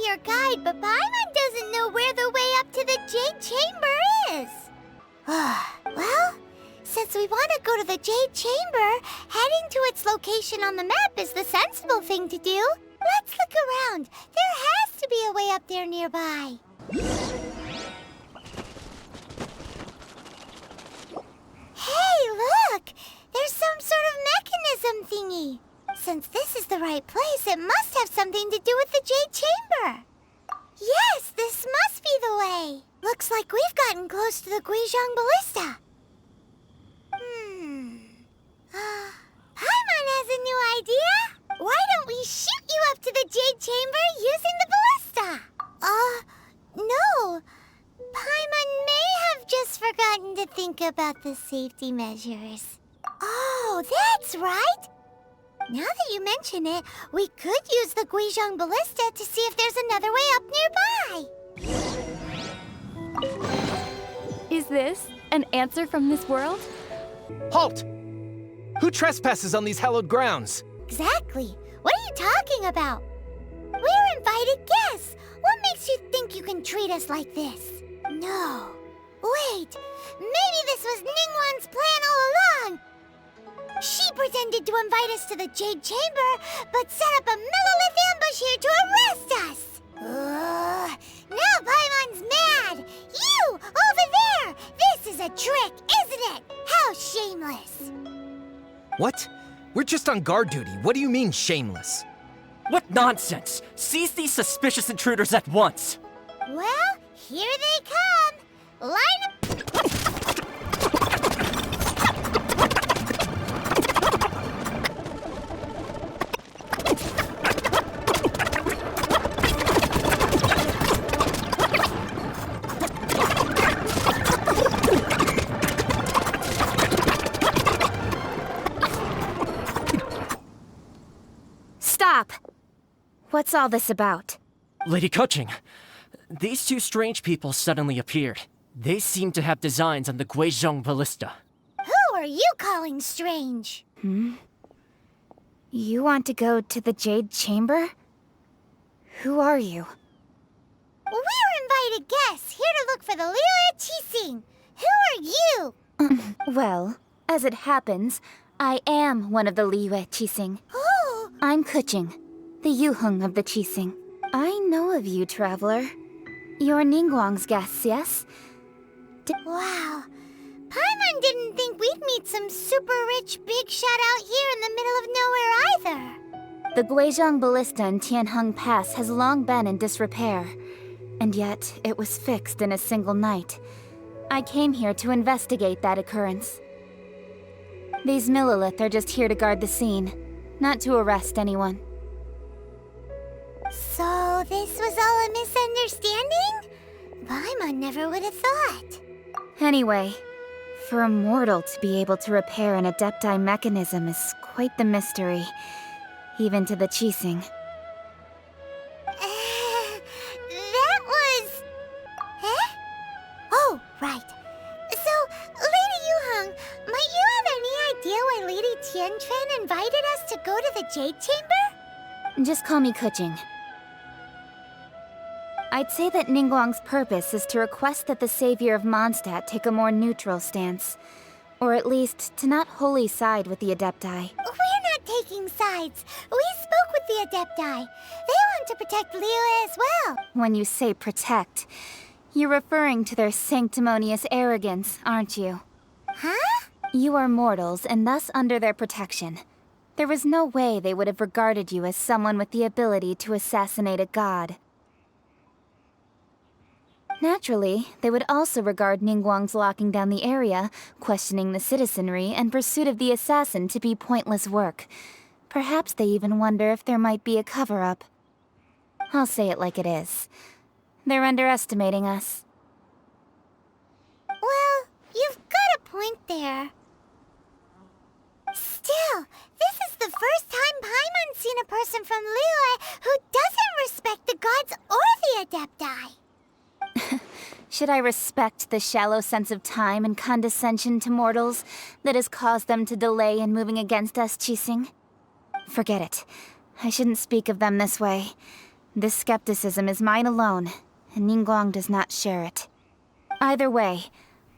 your guide, but Paimon doesn't know where the way up to the Jade Chamber is. Well, since we want to go to the Jade Chamber, heading to its location on the map is the sensible thing to do. Let's look around. There has to be a way up there nearby. Hey, look! There's some sort of mechanism thingy. Since this is the right place, it must have something to do with the Jade Chamber. Yes, this must be the way. Looks like we've gotten close to the Guizhong Ballista. Paimon has a new idea. Why don't we shoot you up to the Jade Chamber using the ballista? No. Paimon may have just forgotten to think about the safety measures. Oh, that's right. Now that you mention it, we could use the Guizhong Ballista to see if there's another way up nearby. Is this an answer from this world? Halt! Who trespasses on these hallowed grounds? Exactly. What are you talking about? We're invited guests. What makes you think you can treat us like this? No. Wait. Maybe this was Ningguang's plan all along. She pretended to invite us to the Jade Chamber, but set up a Millilith ambush here to arrest us! Now Paimon's mad! You, over there! This is a trick, isn't it? How shameless! What? We're just on guard duty. What do you mean, shameless? What nonsense! Seize these suspicious intruders at once! Well, here they come! Line up! Stop! What's all this about? Lady Keqing, these two strange people suddenly appeared. They seem to have designs on the Guizhong Ballista. Who are you calling strange? You want to go to the Jade Chamber? Who are you? We're invited guests, here to look for the Liyue Qixing. Who are you? Well, as it happens, I am one of the Liyue Qixing. Oh, I'm Keqing, the Yuheng of the Qixing. I know of you, traveler. You're Ningguang's guests, yes? wow. Paimon didn't think we'd meet some super rich big shot out here in the middle of nowhere either. The Guizhong Ballista in Tianheng Pass has long been in disrepair, and yet it was fixed in a single night. I came here to investigate that occurrence. These Millilith are just here to guard the scene, not to arrest anyone. So this was all a misunderstanding? Paimon never would have thought. Anyway, for a mortal to be able to repair an Adepti mechanism is quite the mystery, even to the Qixing. That was... Eh? Oh, right. So, Lady Yuheng, might you have any idea why Lady Tianquan invited us to go to the Jade Chamber? Just call me Keqing. I'd say that Ningguang's purpose is to request that the savior of Mondstadt take a more neutral stance. Or at least, to not wholly side with the Adepti. We're not taking sides. We spoke with the Adepti. They want to protect Liyue as well. When you say protect, you're referring to their sanctimonious arrogance, aren't you? Huh? You are mortals, and thus under their protection. There was no way they would have regarded you as someone with the ability to assassinate a god. Naturally, they would also regard Ningguang's locking down the area, questioning the citizenry, and pursuit of the assassin to be pointless work. Perhaps they even wonder if there might be a cover-up. I'll say it like it is. They're underestimating us. Well, you've got a point there. Still, this is the first time Paimon's seen a person from Liyue who doesn't respect the gods or the Adepti. Should I respect the shallow sense of time and condescension to mortals that has caused them to delay in moving against us, Qixing? Forget it. I shouldn't speak of them this way. This skepticism is mine alone, and Ningguang does not share it. Either way,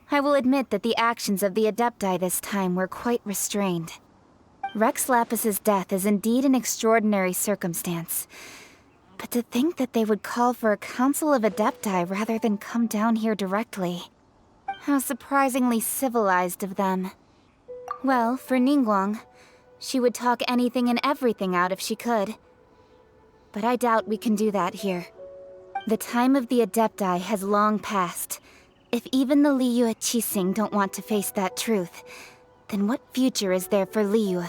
I will admit that the actions of the Adepti this time were quite restrained. Rex Lapis's death is indeed an extraordinary circumstance. But to think that they would call for a council of Adepti rather than come down here directly. How surprisingly civilized of them. Well, for Ningguang, she would talk anything and everything out if she could. But I doubt we can do that here. The time of the Adepti has long passed. If even the Liyue Qixing don't want to face that truth, then what future is there for Liyue?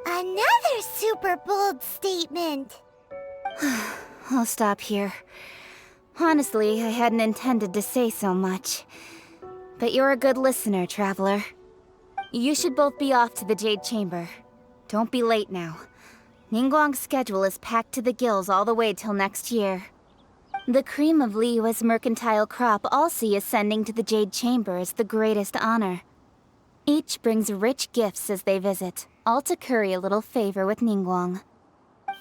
Another super bold statement. I'll stop here. Honestly, I hadn't intended to say so much. But you're a good listener, Traveler. You should both be off to the Jade Chamber. Don't be late now. Ningguang's schedule is packed to the gills all the way till next year. The cream of Liyue's mercantile crop all see ascending to the Jade Chamber as the greatest honor. Each brings rich gifts as they visit, all to curry a little favor with Ningguang.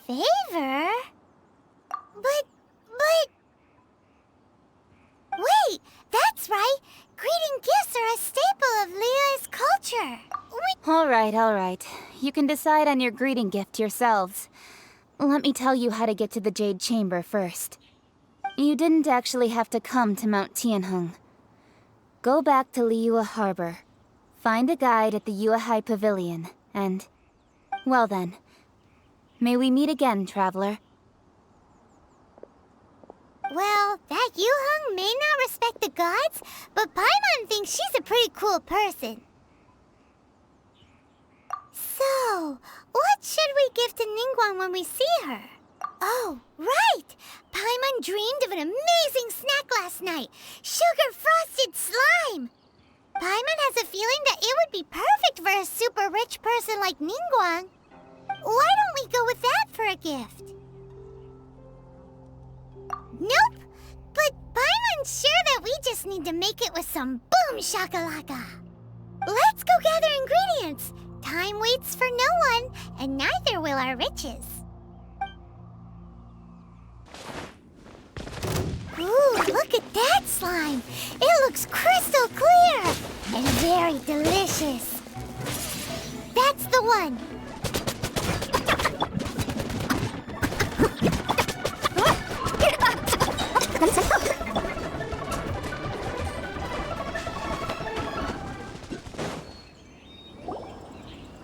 Favor? But... Wait, that's right! Greeting gifts are a staple of Liyue's culture! Alright. You can decide on your greeting gift yourselves. Let me tell you how to get to the Jade Chamber first. You didn't actually have to come to Mount Tianheng. Go back to Liyue Harbor. Find a guide at the Yuehai Pavilion, and... well then. May we meet again, Traveler. Well, that Yuheng may not respect the gods, but Paimon thinks she's a pretty cool person. So, what should we give to Ningguang when we see her? Oh, right! Paimon dreamed of an amazing snack last night! Sugar-frosted slime! Paimon has a feeling that it would be perfect for a super rich person like Ningguang. Why don't we go with that for a gift? Nope! But Paimon's sure that we just need to make it with some boom shakalaka. Let's go gather ingredients. Time waits for no one, and neither will our riches. Ooh, look at that slime! It looks crystal clear! And very delicious. That's the one!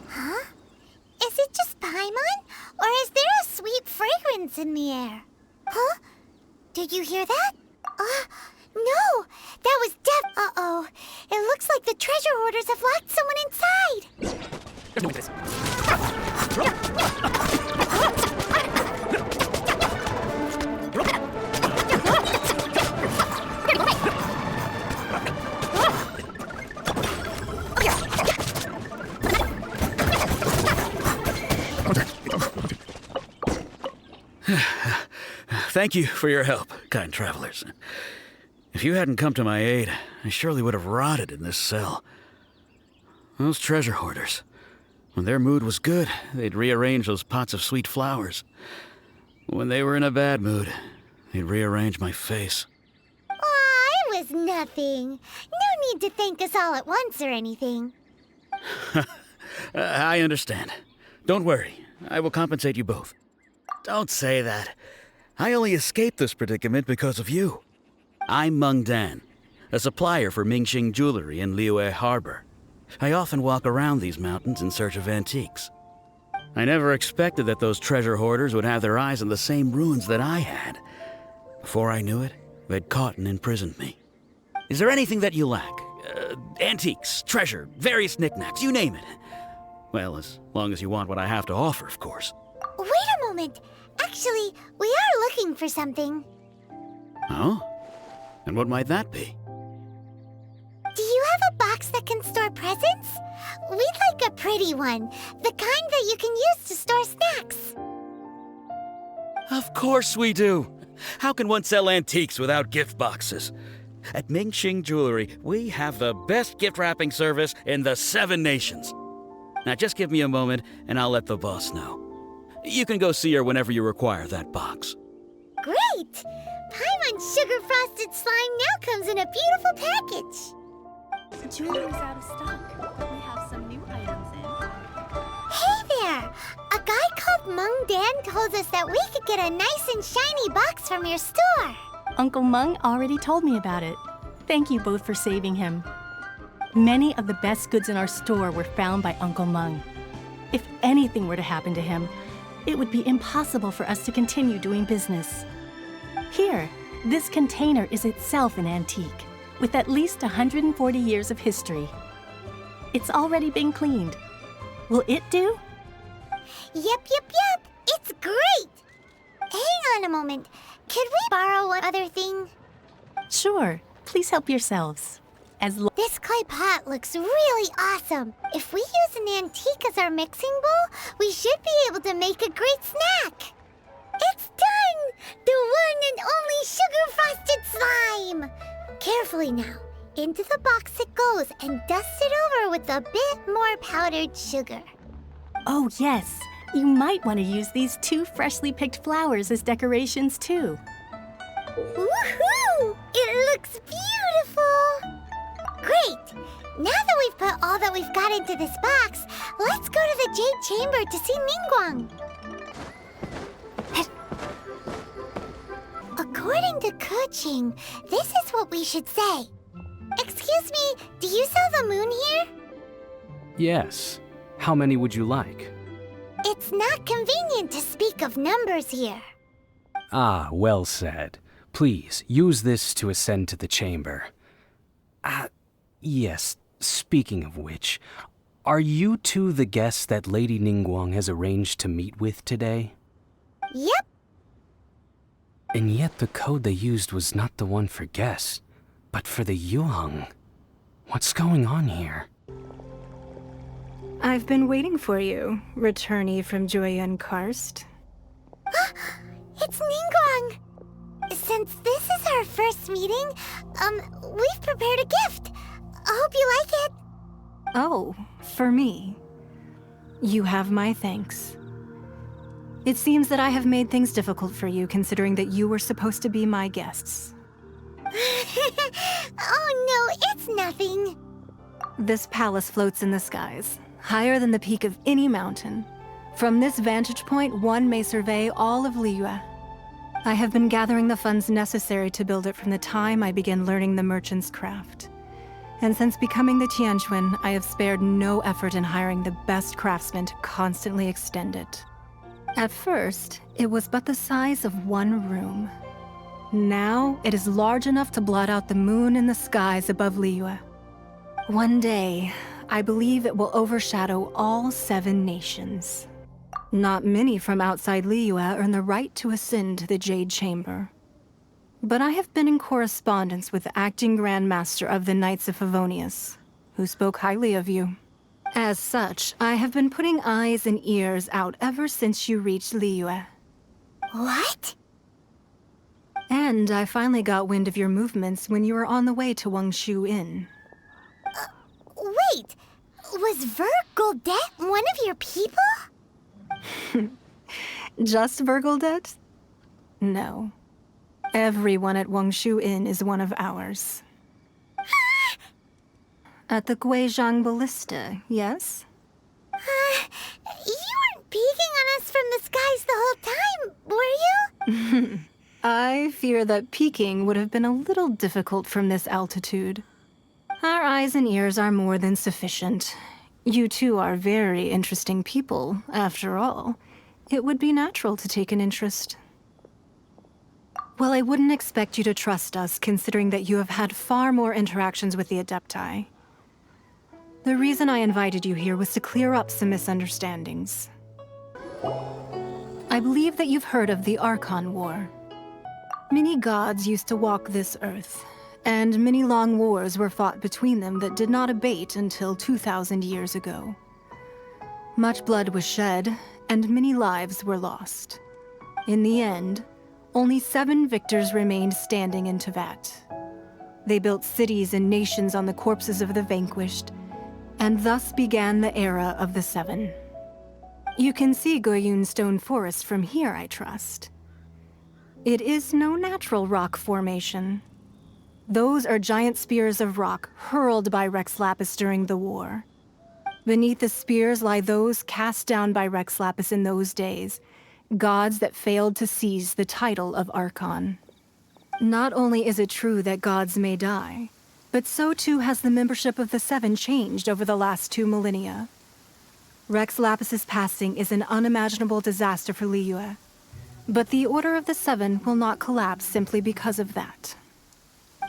Huh? Is it just Paimon? Or is there a sweet fragrance in the air? Huh? Did you hear that? No! That was Uh-oh. It looks like the treasure hoarders have locked someone inside! Thank you for your help, kind travelers. If you hadn't come to my aid, I surely would have rotted in this cell. Those treasure hoarders, when their mood was good, they'd rearrange those pots of sweet flowers. When they were in a bad mood, they'd rearrange my face. Aw, it was nothing. No need to thank us all at once or anything. I understand. Don't worry, I will compensate you both. Don't say that. I only escaped this predicament because of you. I'm Meng Dan, a supplier for Mingxing jewelry in Liyue Harbor. I often walk around these mountains in search of antiques. I never expected that those treasure hoarders would have their eyes on the same ruins that I had. Before I knew it, they'd caught and imprisoned me. Is there anything that you lack? Antiques, treasure, various knickknacks, you name it. Well, as long as you want what I have to offer, of course. Wait a moment. Actually, we are looking for something. Oh? And what might that be? Do you have a box that can store presents? We'd like a pretty one. The kind that you can use to store snacks. Of course we do. How can one sell antiques without gift boxes? At Mingxing Jewelry, we have the best gift wrapping service in the 7 nations. Now just give me a moment and I'll let the boss know. You can go see her whenever you require that box. Great! Paimon's sugar frosted slime now comes in a beautiful package. Jewelry's out of stock, but we have some new items in. Hey there! A guy called Mung Dan told us that we could get a nice and shiny box from your store. Uncle Mung already told me about it. Thank you both for saving him. Many of the best goods in our store were found by Uncle Mung. If anything were to happen to him, it would be impossible for us to continue doing business. Here, this container is itself an antique, with at least 140 years of history. It's already been cleaned. Will it do? Yep. It's great! Hang on a moment. Could we borrow one other thing? Sure. Please help yourselves. This clay pot looks really awesome. If we use an antique as our mixing bowl, we should be able to make a great snack. It's done! The one and only sugar-frosted slime! Carefully now. Into the box it goes and dust it over with a bit more powdered sugar. Oh, yes. You might want to use these 2 freshly picked flowers as decorations, too. Woohoo! It looks beautiful! Great! Now that we've put all that we've got into this box, let's go to the Jade Chamber to see Ningguang. According to Kuching, this is what we should say. Excuse me, do you sell the moon here? Yes. How many would you like? It's not convenient to speak of numbers here. Ah, well said. Please, use this to ascend to the chamber. Yes, speaking of which, are you two the guests that Lady Ningguang has arranged to meet with today? Yep. And yet the code they used was not the one for guests, but for the Yuheng. What's going on here? I've been waiting for you, returnee from Joyun Karst. It's Ningguang! Since this is our first meeting, we've prepared a gift. I hope you like it. Oh, for me. You have my thanks. It seems that I have made things difficult for you, considering that you were supposed to be my guests. Oh no, it's nothing. This palace floats in the skies, higher than the peak of any mountain. From this vantage point, one may survey all of Liyue. I have been gathering the funds necessary to build it from the time I began learning the merchant's craft. And since becoming the Tianquan, I have spared no effort in hiring the best craftsmen to constantly extend it. At first, it was but the size of one room. Now, it is large enough to blot out the moon in the skies above Liyue. One day, I believe it will overshadow all 7 nations. Not many from outside Liyue earn the right to ascend to the Jade Chamber. But I have been in correspondence with the acting Grand Master of the Knights of Favonius, who spoke highly of you. As such, I have been putting eyes and ears out ever since you reached Liyue. What? And I finally got wind of your movements when you were on the way to Wangshu Inn. Wait, was Ver Goldet one of your people? Just Vergoldet? No. Everyone at Wangshu Inn is one of ours. At the Guizhang Ballista, yes? You weren't peeking on us from the skies the whole time, were you? I fear that peeking would have been a little difficult from this altitude. Our eyes and ears are more than sufficient. You two are very interesting people, after all. It would be natural to take an interest. Well, I wouldn't expect you to trust us, considering that you have had far more interactions with the Adepti. The reason I invited you here was to clear up some misunderstandings. I believe that you've heard of the Archon War. Many gods used to walk this earth, and many long wars were fought between them that did not abate until 2,000 years ago. Much blood was shed, and many lives were lost. In the end, only 7 victors remained standing in Tevat. They built cities and nations on the corpses of the vanquished, and thus began the era of the 7. You can see Goyun Stone Forest from here, I trust. It is no natural rock formation. Those are giant spears of rock hurled by Rex Lapis during the war. Beneath the spears lie those cast down by Rex Lapis in those days, gods that failed to seize the title of Archon. Not only is it true that gods may die, but so too has the membership of the Seven changed over the last 2 millennia. Rex Lapis's passing is an unimaginable disaster for Liyue, but the Order of the Seven will not collapse simply because of that.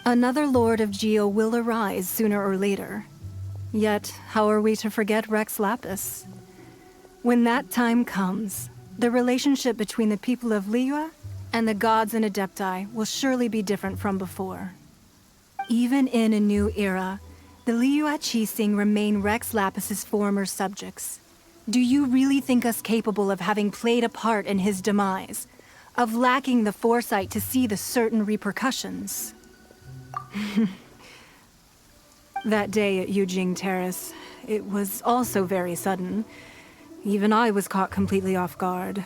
Another Lord of Geo will arise sooner or later. Yet, how are we to forget Rex Lapis? When that time comes, the relationship between the people of Liyue and the gods and Adepti will surely be different from before. Even in a new era, the Liyue Qixing remain Rex Lapis's former subjects. Do you really think us capable of having played a part in his demise? Of lacking the foresight to see the certain repercussions? That day at Yujing Terrace, it was also very sudden. Even I was caught completely off guard.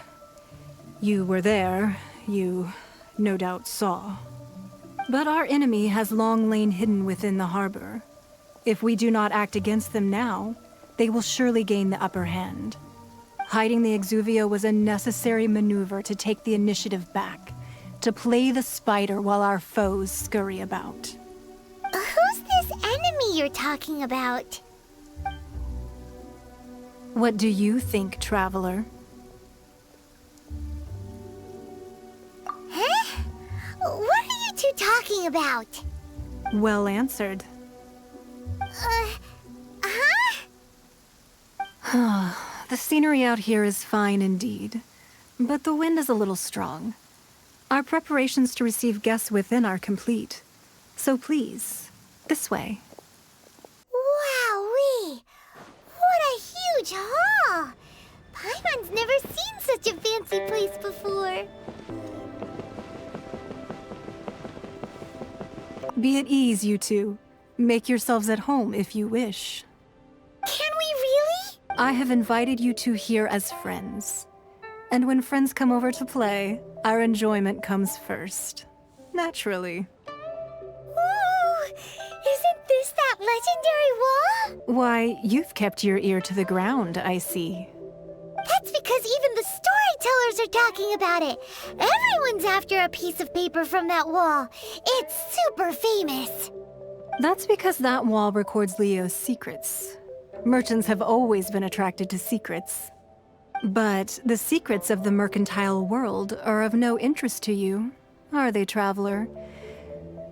You were there, you no doubt saw. But our enemy has long lain hidden within the harbor. If we do not act against them now, they will surely gain the upper hand. Hiding the Exuvia was a necessary maneuver to take the initiative back, to play the spider while our foes scurry about. Who's this enemy you're talking about? What do you think, traveler? Huh? What are you two talking about? Well answered. The scenery out here is fine indeed, but the wind is a little strong. Our preparations to receive guests within are complete. So please, this way. Wowee! What a huge hall! Paimon's never seen such a fancy place before. Be at ease, you two. Make yourselves at home if you wish. Can we really? I have invited you two here as friends. And when friends come over to play, our enjoyment comes first. Naturally. Ooh! Isn't this that legendary wall? Why, you've kept your ear to the ground, I see. That's because even the storytellers are talking about it. Everyone's after a piece of paper from that wall. It's super famous. That's because that wall records Leo's secrets. Merchants have always been attracted to secrets. But the secrets of the mercantile world are of no interest to you, are they, traveler?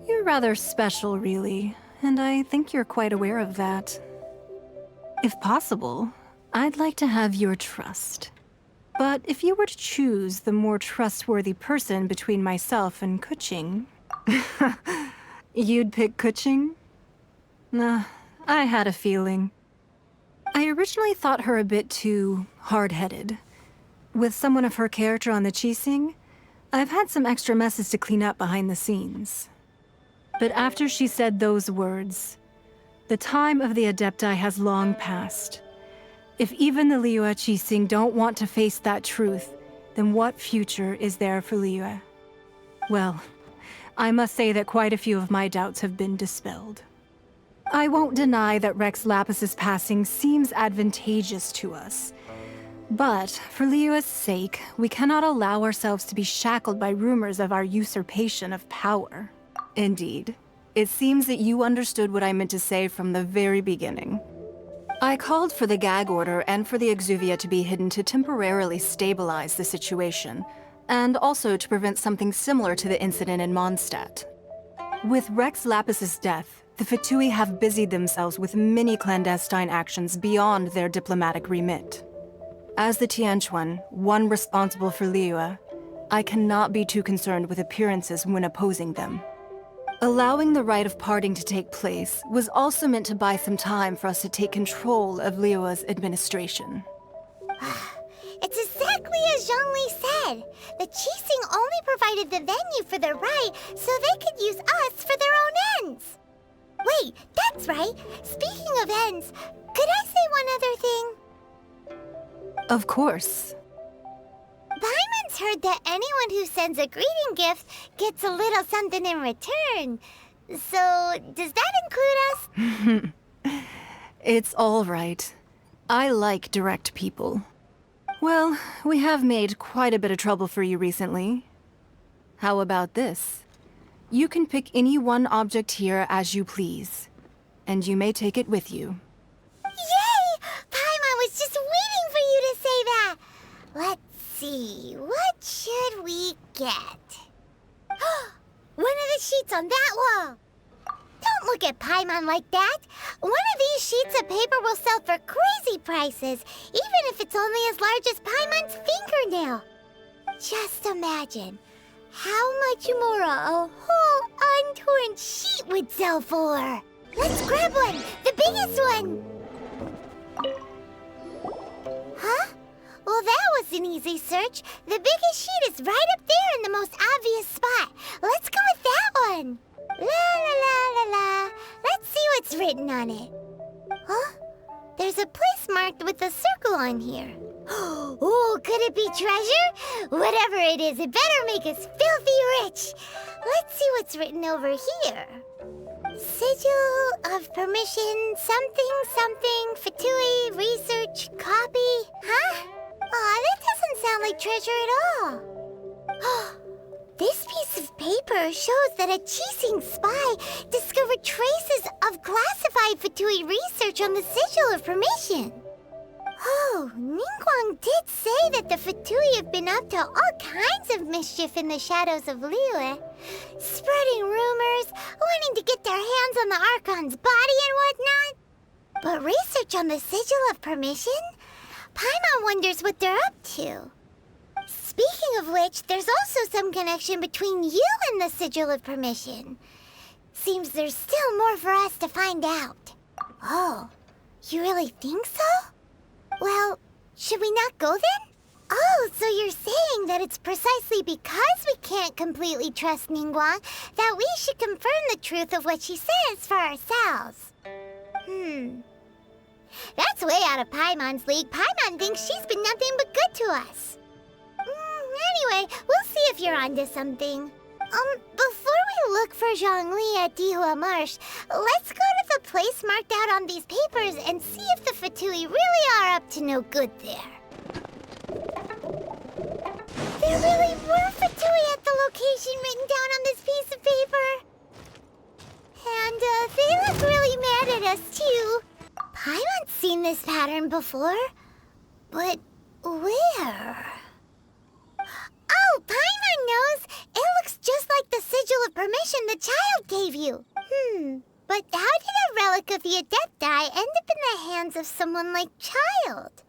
You're rather special, really, and I think you're quite aware of that. If possible, I'd like to have your trust. But if you were to choose the more trustworthy person between myself and Kuching, you'd pick Kuching? Nah, I had a feeling. I originally thought her a bit too hard-headed. With someone of her character on the Qixing, I've had some extra messes to clean up behind the scenes. But after she said those words, the time of the Adepti has long passed. If even the Liyue Qixing don't want to face that truth, then what future is there for Liyue? Well, I must say that quite a few of my doubts have been dispelled. I won't deny that Rex Lapis's passing seems advantageous to us. But for Liyue's sake, we cannot allow ourselves to be shackled by rumors of our usurpation of power. Indeed, it seems that you understood what I meant to say from the very beginning. I called for the gag order and for the Exuvia to be hidden to temporarily stabilize the situation, and also to prevent something similar to the incident in Mondstadt. With Rex Lapis's death, the Fatui have busied themselves with many clandestine actions beyond their diplomatic remit. As the Tianquan, one responsible for Liyue, I cannot be too concerned with appearances when opposing them. Allowing the rite of parting to take place was also meant to buy some time for us to take control of Liyue's administration. It's exactly as Zhongli said. The Qixing only provided the venue for the rite so they could use us for their own ends. Wait, that's right. Speaking of ends, could I say one other thing? Of course. Paimon's heard that anyone who sends a greeting gift gets a little something in return. So, does that include us? It's all right. I like direct people. Well, we have made quite a bit of trouble for you recently. How about this? You can pick any one object here as you please, and you may take it with you. Yay! Paimon was just waiting for you to say that! Let's see, what should we get? One of the sheets on that wall! Don't look at Paimon like that! One of these sheets of paper will sell for crazy prices, even if it's only as large as Paimon's fingernail. Just imagine how much more a whole untorn sheet would sell for. Let's grab one, the biggest one! Huh? Well, that was an easy search. The biggest sheet is right up there in the most obvious spot. Let's go with that one. La la la la la. Let's see what's written on it. Huh? There's a place marked with a circle on here. Oh, could it be treasure? Whatever it is, it better make us filthy rich. Let's see what's written over here. Sigil of permission, something, something, Fatui, research, copy. Huh? Aw, that doesn't sound like treasure at all. This piece of paper shows that a Qixing spy discovered traces of classified Fatui research on the Sigil of Permission. Oh, Ningguang did say that the Fatui have been up to all kinds of mischief in the shadows of Liyue, spreading rumors, wanting to get their hands on the Archon's body and whatnot. But research on the Sigil of Permission? Paimon wonders what they're up to. Speaking of which, there's also some connection between you and the Sigil of Permission. Seems there's still more for us to find out. Oh, you really think so? Well, should we not go then? Oh, so you're saying that it's precisely because we can't completely trust Ningguang that we should confirm the truth of what she says for ourselves. That's way out of Paimon's league. Paimon thinks she's been nothing but good to us. Anyway, we'll see if you're onto something. Before we look for Zhongli at Dihua Marsh, let's go to the place marked out on these papers and see if the Fatui really are up to no good there. There really were Fatui at the location written down on this piece of paper. And, they look really mad at us, too. Paimon's seen this pattern before. But where? Oh, Paimon knows! It looks just like the Sigil of Permission the child gave you. But how did a relic of the Adepti end up in the hands of someone like Child?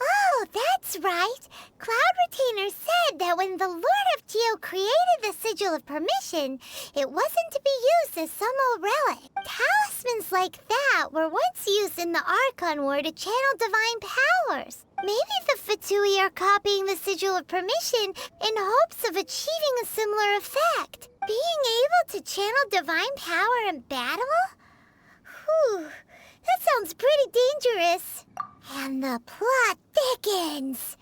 Oh, that's right. Cloud Retainer said that when the Lord of Geo created the Sigil of Permission, it wasn't to be used as some old relic. Talismans like that were once used in the Archon War to channel divine powers. Maybe the Fatui are copying the Sigil of Permission in hopes of achieving a similar effect. Being able to channel divine power in battle? Whew, that sounds pretty dangerous. And the plot thickens.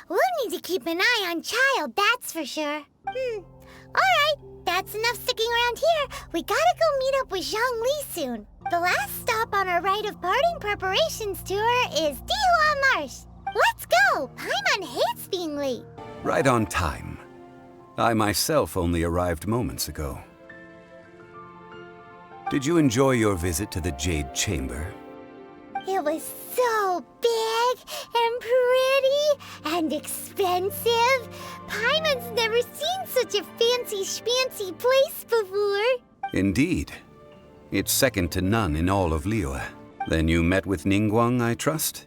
We'll need to keep an eye on Child, that's for sure. Alright, that's enough sticking around here. We gotta go meet up with Zhongli soon. The last stop on our rite of parting preparations tour is Dihua Marsh. Let's go! Paimon hates being late. Right on time. I myself only arrived moments ago. Did you enjoy your visit to the Jade Chamber? It was so big and pretty and expensive. Paimon's never seen such a fancy schmancy place before. Indeed. It's second to none in all of Liyue. Then you met with Ningguang, I trust?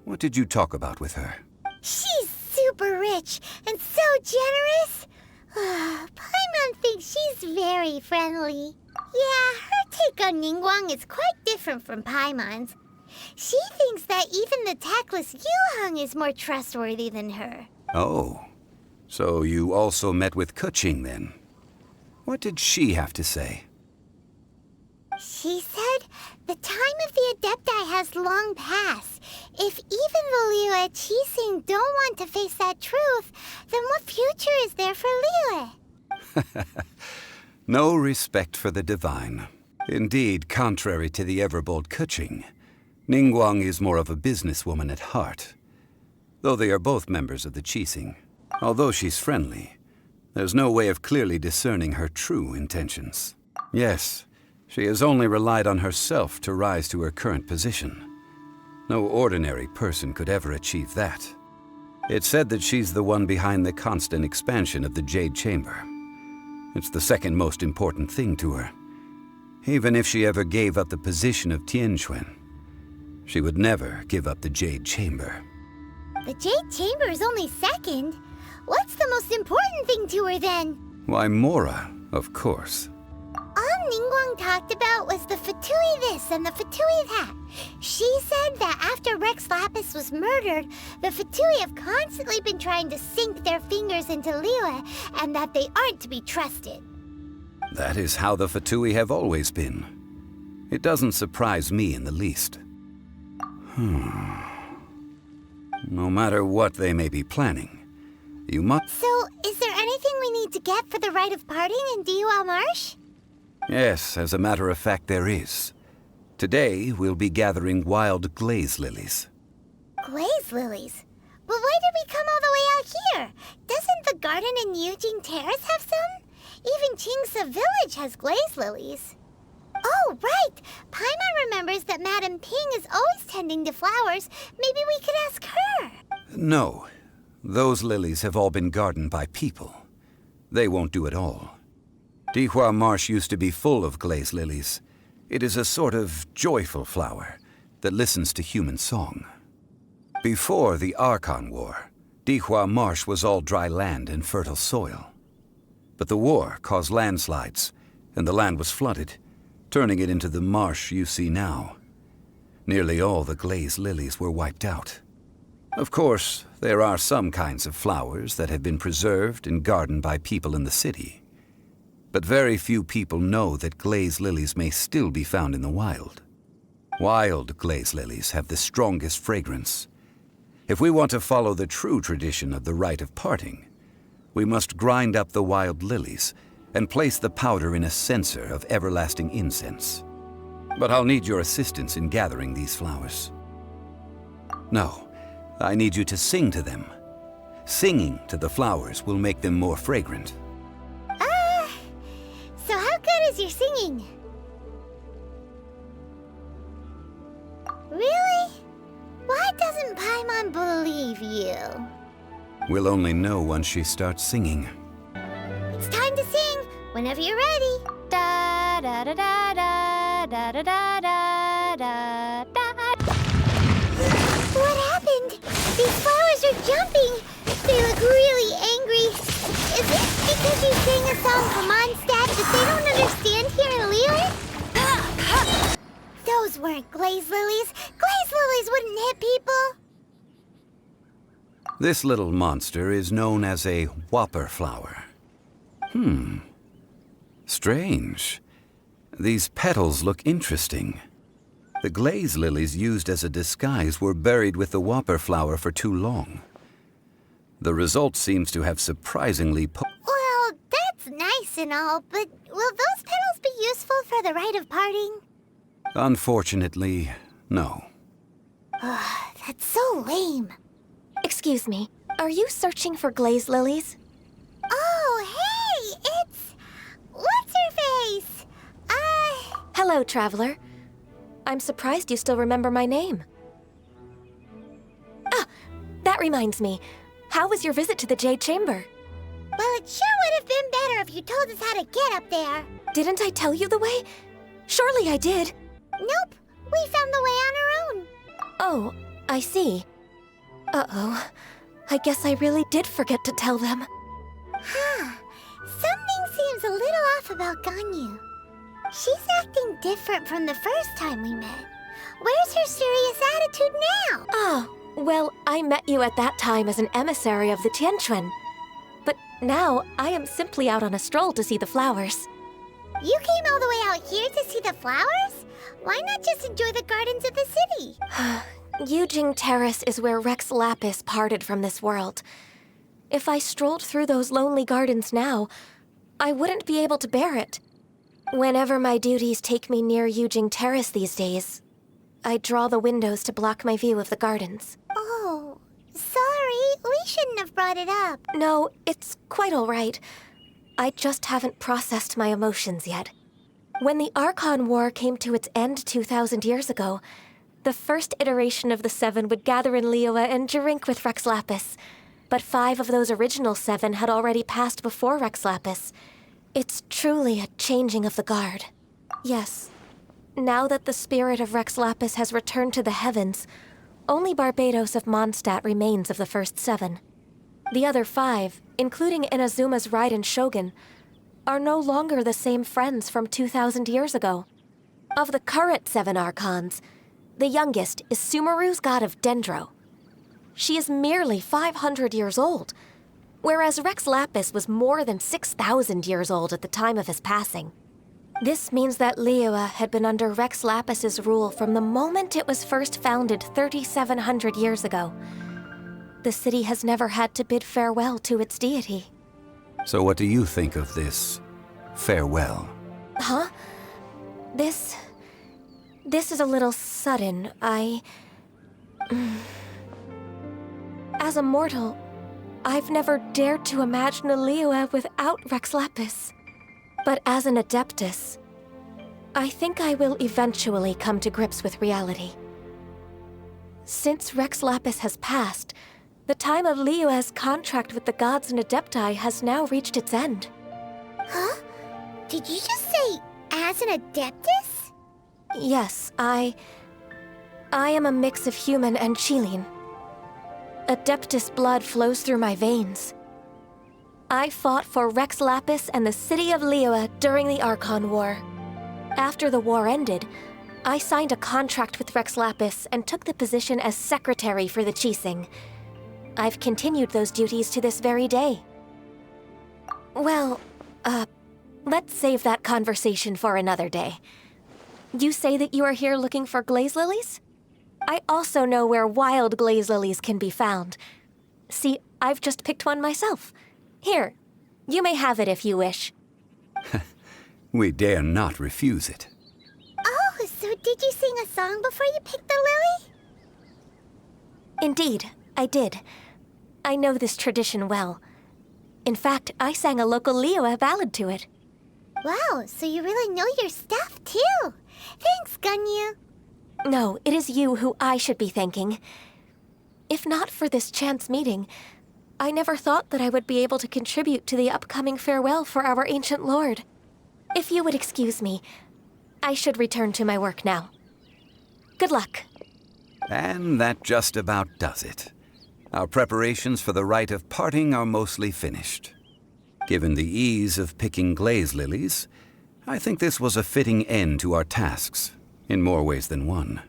What did you talk about with her? She's super rich and so generous. Paimon thinks she's very friendly. Yeah, her take on Ningguang is quite different from Paimon's. She thinks that even the tactless Yuheng is more trustworthy than her. Oh, so you also met with Keqing then? What did she have to say? She said the time of the Adepti has long passed. If even the Liyue Qixing don't want to face that truth, then what future is there for Liyue? No respect for the divine. Indeed, contrary to the ever-bold Keqing, Ningguang is more of a businesswoman at heart. Though they are both members of the Qixing, although she's friendly, there's no way of clearly discerning her true intentions. Yes, she has only relied on herself to rise to her current position. No ordinary person could ever achieve that. It's said that she's the one behind the constant expansion of the Jade Chamber. It's the second most important thing to her. Even if she ever gave up the position of Tianquan, she would never give up the Jade Chamber. The Jade Chamber is only second. What's the most important thing to her then? Why, Mora, of course. All Ningguang talked about was the Fatui this and the Fatui that. She said that after Rex Lapis was murdered, the Fatui have constantly been trying to sink their fingers into Liyue, and that they aren't to be trusted. That is how the Fatui have always been. It doesn't surprise me in the least. No matter what they may be planning, you must... So, is there anything we need to get for the rite of parting in Dihua Marsh? Yes, as a matter of fact, there is. Today, we'll be gathering wild glaze lilies. Glaze lilies? But why did we come all the way out here? Doesn't the garden in Yujing Terrace have some? Even Qingse Village has glaze lilies. Oh, right! Paimon remembers that Madame Ping is always tending to flowers. Maybe we could ask her. No. Those lilies have all been gardened by people. They won't do it all. Dihua Marsh used to be full of glaze lilies. It is a sort of joyful flower that listens to human song. Before the Archon War, Dihua Marsh was all dry land and fertile soil. But the war caused landslides, and the land was flooded, turning it into the marsh you see now. Nearly all the glaze lilies were wiped out. Of course, there are some kinds of flowers that have been preserved and gardened by people in the city. But very few people know that glaze lilies may still be found in the wild. Wild glaze lilies have the strongest fragrance. If we want to follow the true tradition of the rite of parting, we must grind up the wild lilies and place the powder in a censer of everlasting incense. But I'll need your assistance in gathering these flowers. No, I need you to sing to them. Singing to the flowers will make them more fragrant. So how good is your singing? Really? Why doesn't Paimon believe you? We'll only know once she starts singing. It's time to sing, whenever you're ready. Da da da da da da da da da da. What happened? These flowers are jumping. They look really angry. Is it because you sang a song for Mondstadt that they don't understand here in Liyue? Those weren't glaze lilies. Glaze lilies wouldn't hit people. This little monster is known as a whopper flower. Strange. These petals look interesting. The glaze lilies used as a disguise were buried with the whopper flower for too long. The result seems to have surprisingly Well, that's nice and all, but will those petals be useful for the rite of parting? Unfortunately, no. That's so lame. Excuse me, are you searching for glaze lilies? Oh, hey, it's... What's-her-face? Hello, traveler. I'm surprised you still remember my name. Ah, that reminds me. How was your visit to the Jade Chamber? Well, it sure would have been better if you told us how to get up there. Didn't I tell you the way? Surely I did. Nope, we found the way on our own. Oh, I see. Uh-oh. I guess I really did forget to tell them. Something seems a little off about Ganyu. She's acting different from the first time we met. Where's her serious attitude now? Ah, well, I met you at that time as an emissary of the Tianquan. But now, I am simply out on a stroll to see the flowers. You came all the way out here to see the flowers? Why not just enjoy the gardens of the city? Yujing Terrace is where Rex Lapis parted from this world. If I strolled through those lonely gardens now, I wouldn't be able to bear it. Whenever my duties take me near Yujing Terrace these days, I draw the windows to block my view of the gardens. Oh, sorry. We shouldn't have brought it up. No, it's quite all right. I just haven't processed my emotions yet. When the Archon War came to its end 2,000 years ago, the first iteration of the Seven would gather in Liyue and drink with Rex Lapis. But 5 of those original 7 had already passed before Rex Lapis. It's truly a changing of the guard. Yes, now that the spirit of Rex Lapis has returned to the heavens, only Barbados of Mondstadt remains of the first 7. The other 5, including Inazuma's Raiden Shogun, are no longer the same friends from 2,000 years ago. Of the current 7 Archons, the youngest is Sumeru's god of Dendro. She is merely 500 years old, whereas Rex Lapis was more than 6,000 years old at the time of his passing. This means that Liyue had been under Rex Lapis's rule from the moment it was first founded 3,700 years ago. The city has never had to bid farewell to its deity. So what do you think of this farewell? Huh? This is a little sudden. As a mortal, I've never dared to imagine a Liyue without Rex Lapis. But as an Adeptus, I think I will eventually come to grips with reality. Since Rex Lapis has passed, the time of Liyue's contract with the gods and Adepti has now reached its end. Huh? Did you just say, as an Adeptus? Yes, I am a mix of human and Chilean. Adeptus blood flows through my veins. I fought for Rex Lapis and the city of Liyue during the Archon War. After the war ended, I signed a contract with Rex Lapis and took the position as secretary for the Qixing. I've continued those duties to this very day. Well, let's save that conversation for another day. You say that you are here looking for glaze lilies? I also know where wild glaze lilies can be found. See, I've just picked one myself. Here, you may have it if you wish. We dare not refuse it. Oh, so did you sing a song before you picked the lily? Indeed, I did. I know this tradition well. In fact, I sang a local Liyue ballad to it. Wow, so you really know your stuff, too. Thanks, Gunyu. No, it is you who I should be thanking. If not for this chance meeting, I never thought that I would be able to contribute to the upcoming farewell for our ancient lord. If you would excuse me, I should return to my work now. Good luck. And that just about does it. Our preparations for the rite of parting are mostly finished. Given the ease of picking glaze lilies, I think this was a fitting end to our tasks, in more ways than one.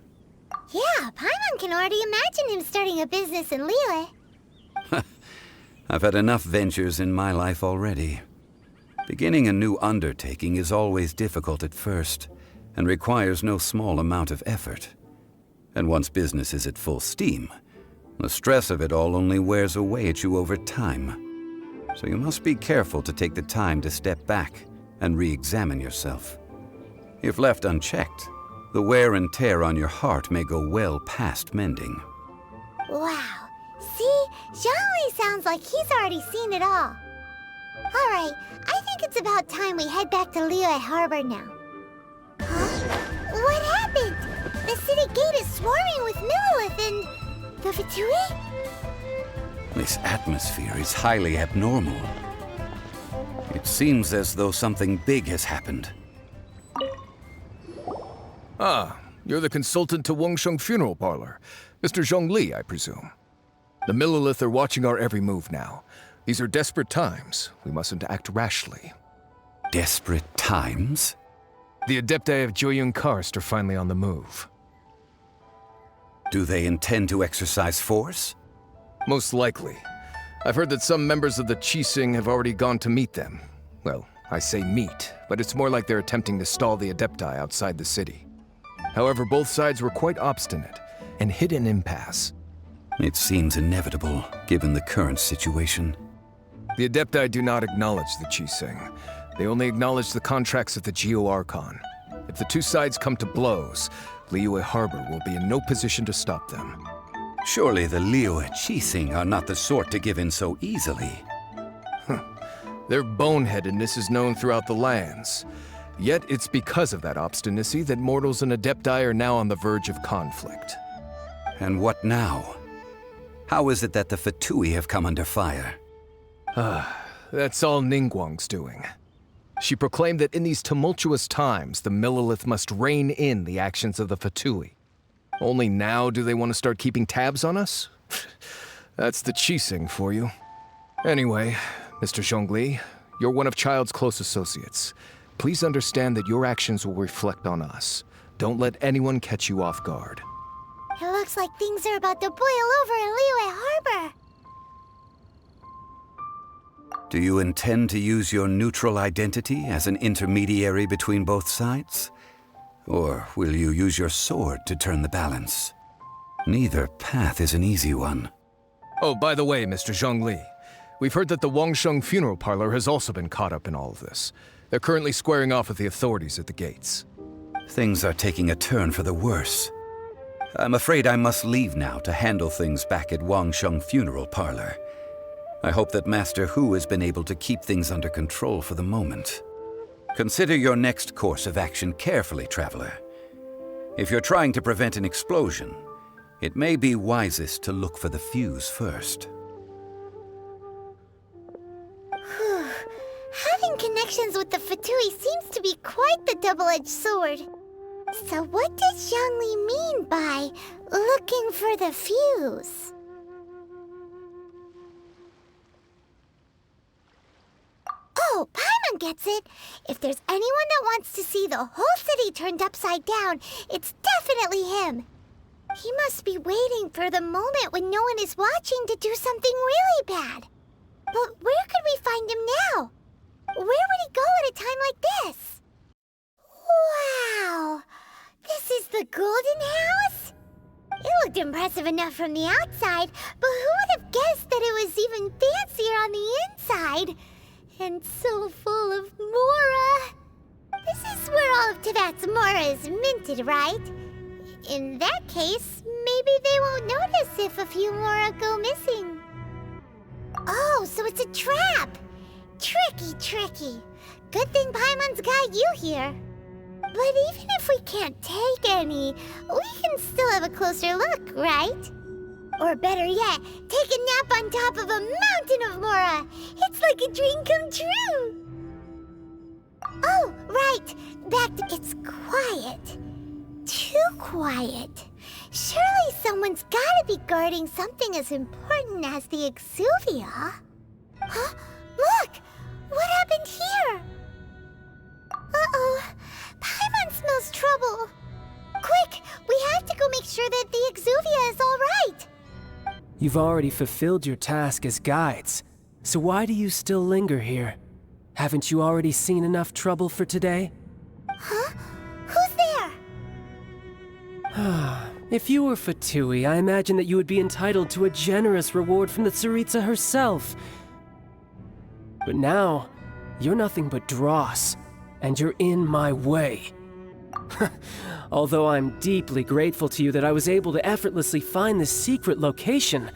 Yeah, Paimon can already imagine him starting a business in Liyue. I've had enough ventures in my life already. Beginning a new undertaking is always difficult at first, and requires no small amount of effort. And once business is at full steam, the stress of it all only wears away at you over time. So you must be careful to take the time to step back and re-examine yourself. If left unchecked, the wear and tear on your heart may go well past mending. Wow. See? Zhongli sounds like he's already seen it all. Alright, I think it's about time we head back to Liyue Harbor now. Huh? What happened? The city gate is swarming with Millilith and... the Fatui? This atmosphere is highly abnormal. It seems as though something big has happened. Ah, you're the consultant to Wengsheng Funeral Parlor. Mr. Zhongli, I presume. The Millilith are watching our every move now. These are desperate times. We mustn't act rashly. Desperate times? The Adepti of Joyun Karst are finally on the move. Do they intend to exercise force? Most likely. I've heard that some members of the Qixing have already gone to meet them. Well, I say meet, but it's more like they're attempting to stall the Adepti outside the city. However, both sides were quite obstinate, and hit an impasse. It seems inevitable, given the current situation. The Adepti do not acknowledge the Qixing. They only acknowledge the contracts of the Geo-Archon. If the two sides come to blows, Liyue Harbor will be in no position to stop them. Surely the Liyue Qixing are not the sort to give in so easily. Their boneheadedness is known throughout the lands. Yet it's because of that obstinacy that mortals and Adepti are now on the verge of conflict. And what now? How is it that the Fatui have come under fire? That's all Ningguang's doing. She proclaimed that in these tumultuous times, the Millelith must rein in the actions of the Fatui. Only now do they want to start keeping tabs on us? That's the Qixing for you. Anyway, Mr. Zhongli, you're one of Child's close associates. Please understand that your actions will reflect on us. Don't let anyone catch you off guard. It looks like things are about to boil over in Liyue Harbor. Do you intend to use your neutral identity as an intermediary between both sides? Or will you use your sword to turn the balance? Neither path is an easy one. Oh, by the way, Mr. Zhongli, we've heard that the Wangsheng funeral parlor has also been caught up in all of this. They're currently squaring off with the authorities at the gates. Things are taking a turn for the worse. I'm afraid I must leave now to handle things back at Wangsheng funeral parlor. I hope that Master Hu has been able to keep things under control for the moment. Consider your next course of action carefully, Traveler. If you're trying to prevent an explosion, it may be wisest to look for the fuse first. Having connections with the Fatui seems to be quite the double-edged sword. So what does Zhongli mean by looking for the fuse? Oh, Paimon gets it. If there's anyone that wants to see the whole city turned upside down, it's definitely him. He must be waiting for the moment when no one is watching to do something really bad. But where could we find him now? Where would he go at a time like this? Wow! This is the Golden House? It looked impressive enough from the outside, but who would have guessed that it was even fancier on the inside? And so full of Mora. This is where all of Teyvat's Mora is minted, right? In that case, maybe they won't notice if a few Mora go missing. Oh, so it's a trap! Tricky, tricky. Good thing Paimon's got you here. But even if we can't take any, we can still have a closer look, right? Or better yet, take a nap on top of a mountain of Mora. It's like a dream come true. Oh, right. Back to... It's quiet. Too quiet. Surely someone's gotta be guarding something as important as the Exuvia. Huh? Look! What happened here? Uh-oh. Paimon smells trouble. Quick! We have to go make sure that the Exuvia is all right. You've already fulfilled your task as guides, so why do you still linger here? Haven't you already seen enough trouble for today? Huh? Who's there? If you were Fatui, I imagine that you would be entitled to a generous reward from the Tsaritsa herself. But now, you're nothing but dross, and you're in my way. Although I'm deeply grateful to you that I was able to effortlessly find this secret location,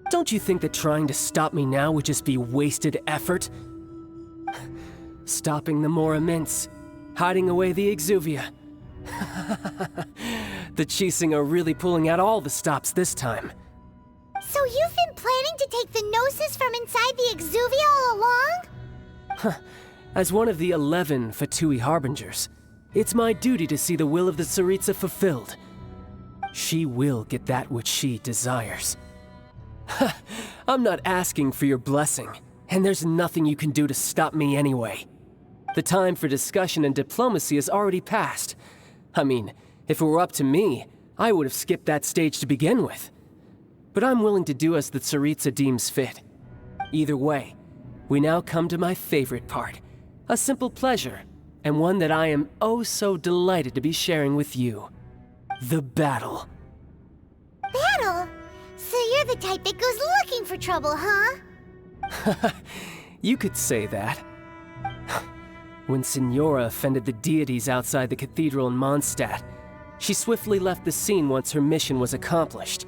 don't you think that trying to stop me now would just be wasted effort? Stopping the Mora Mints, hiding away the Exuvia. The Qixing are really pulling out all the stops this time. So you've been planning to take the Gnosis from inside the Exuvia all along? As one of the 11 Fatui Harbingers, it's my duty to see the will of the Tsaritsa fulfilled. She will get that which she desires. I'm not asking for your blessing, and there's nothing you can do to stop me anyway. The time for discussion and diplomacy has already passed. I mean, if it were up to me, I would have skipped that stage to begin with. But I'm willing to do as the Tsaritsa deems fit. Either way, we now come to my favorite part. A simple pleasure, and one that I am oh so delighted to be sharing with you. The battle. the type that goes looking for trouble, huh? You could say that. When Signora offended the deities outside the cathedral in Mondstadt, she swiftly left the scene once her mission was accomplished.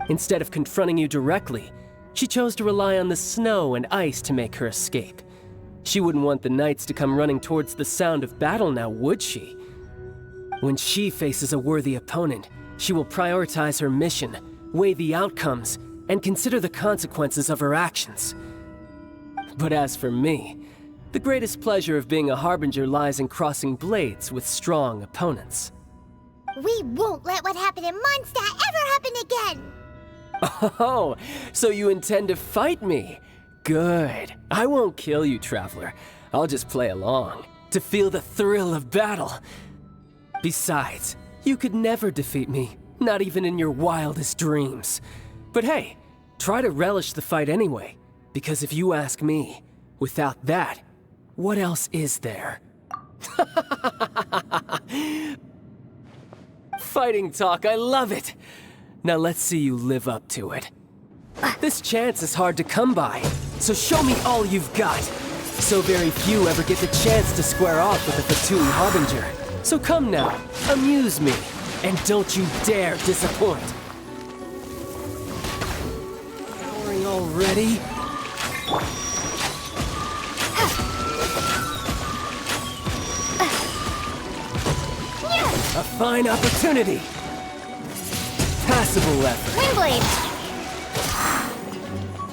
Instead of confronting you directly, she chose to rely on the snow and ice to make her escape. She wouldn't want the knights to come running towards the sound of battle now, would she? When she faces a worthy opponent, she will prioritize her mission, weigh the outcomes, and consider the consequences of her actions. But as for me, the greatest pleasure of being a harbinger lies in crossing blades with strong opponents. We won't let what happened in Mondstadt ever happen again! Oh, so you intend to fight me? Good. I won't kill you, Traveler. I'll just play along, to feel the thrill of battle. Besides, you could never defeat me, not even in your wildest dreams. But hey, try to relish the fight anyway, because if you ask me, without that, what else is there? Fighting talk, I love it! Now let's see you live up to it. This chance is hard to come by, so show me all you've got. So very few ever get the chance to square off with the Fatui Harbinger. So come now, amuse me, and don't you dare disappoint. Boring already? A fine opportunity. Passable effort. Windblade!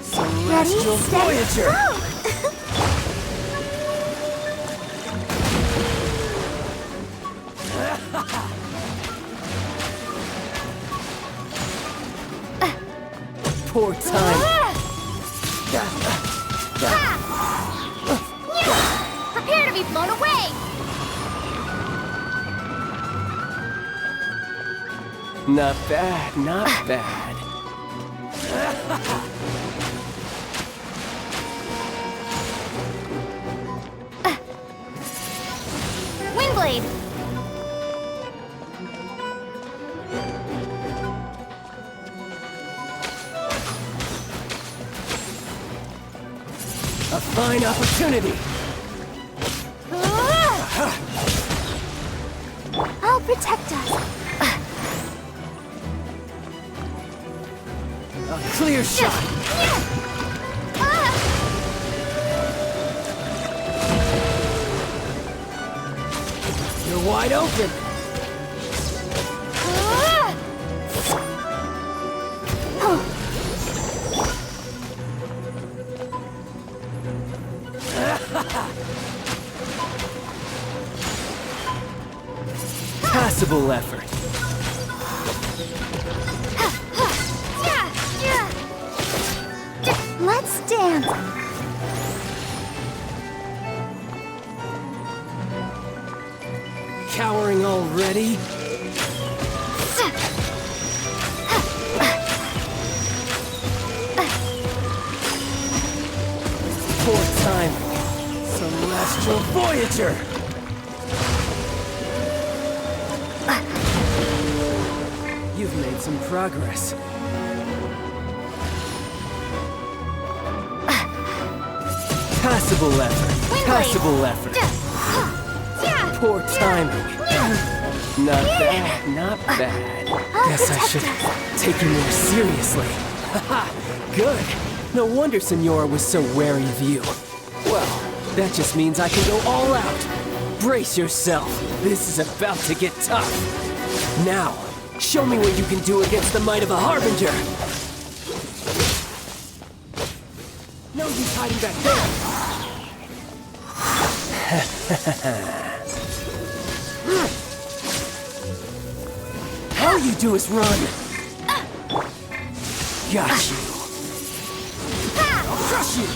Celestial Voyager! Poor time. Prepare to be blown away! Not bad, not bad. Windblade! A fine opportunity. I'll protect us. A clear shot. You're wide open. Passable effort. Let's dance. Cowering already? Poor time. Celestial Voyager! You've made some progress. Passable effort. Passable effort. Poor timing. Not bad, not bad. Guess I should take you more seriously. Haha, good. No wonder Signora was so wary of you. Well, that just means I can go all out. Brace yourself. This is about to get tough. Now, show me what you can do against the might of a Harbinger. No use hiding back there. All you do is run. Got you. I'll crush you.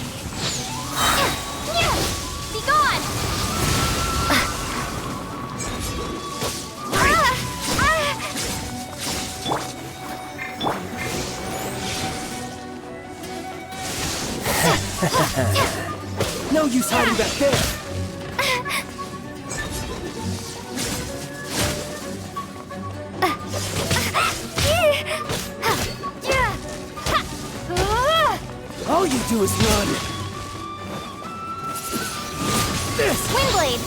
Be gone! No use hiding back there. All you do is run. This! Windblade!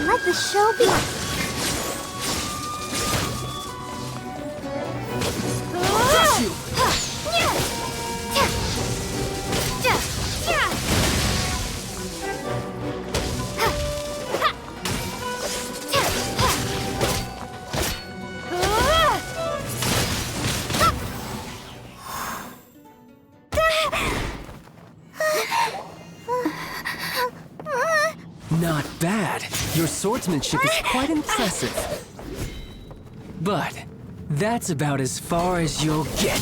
Let the show be. Crush you! Not bad. Your swordsmanship is quite impressive. But that's about as far as you'll get.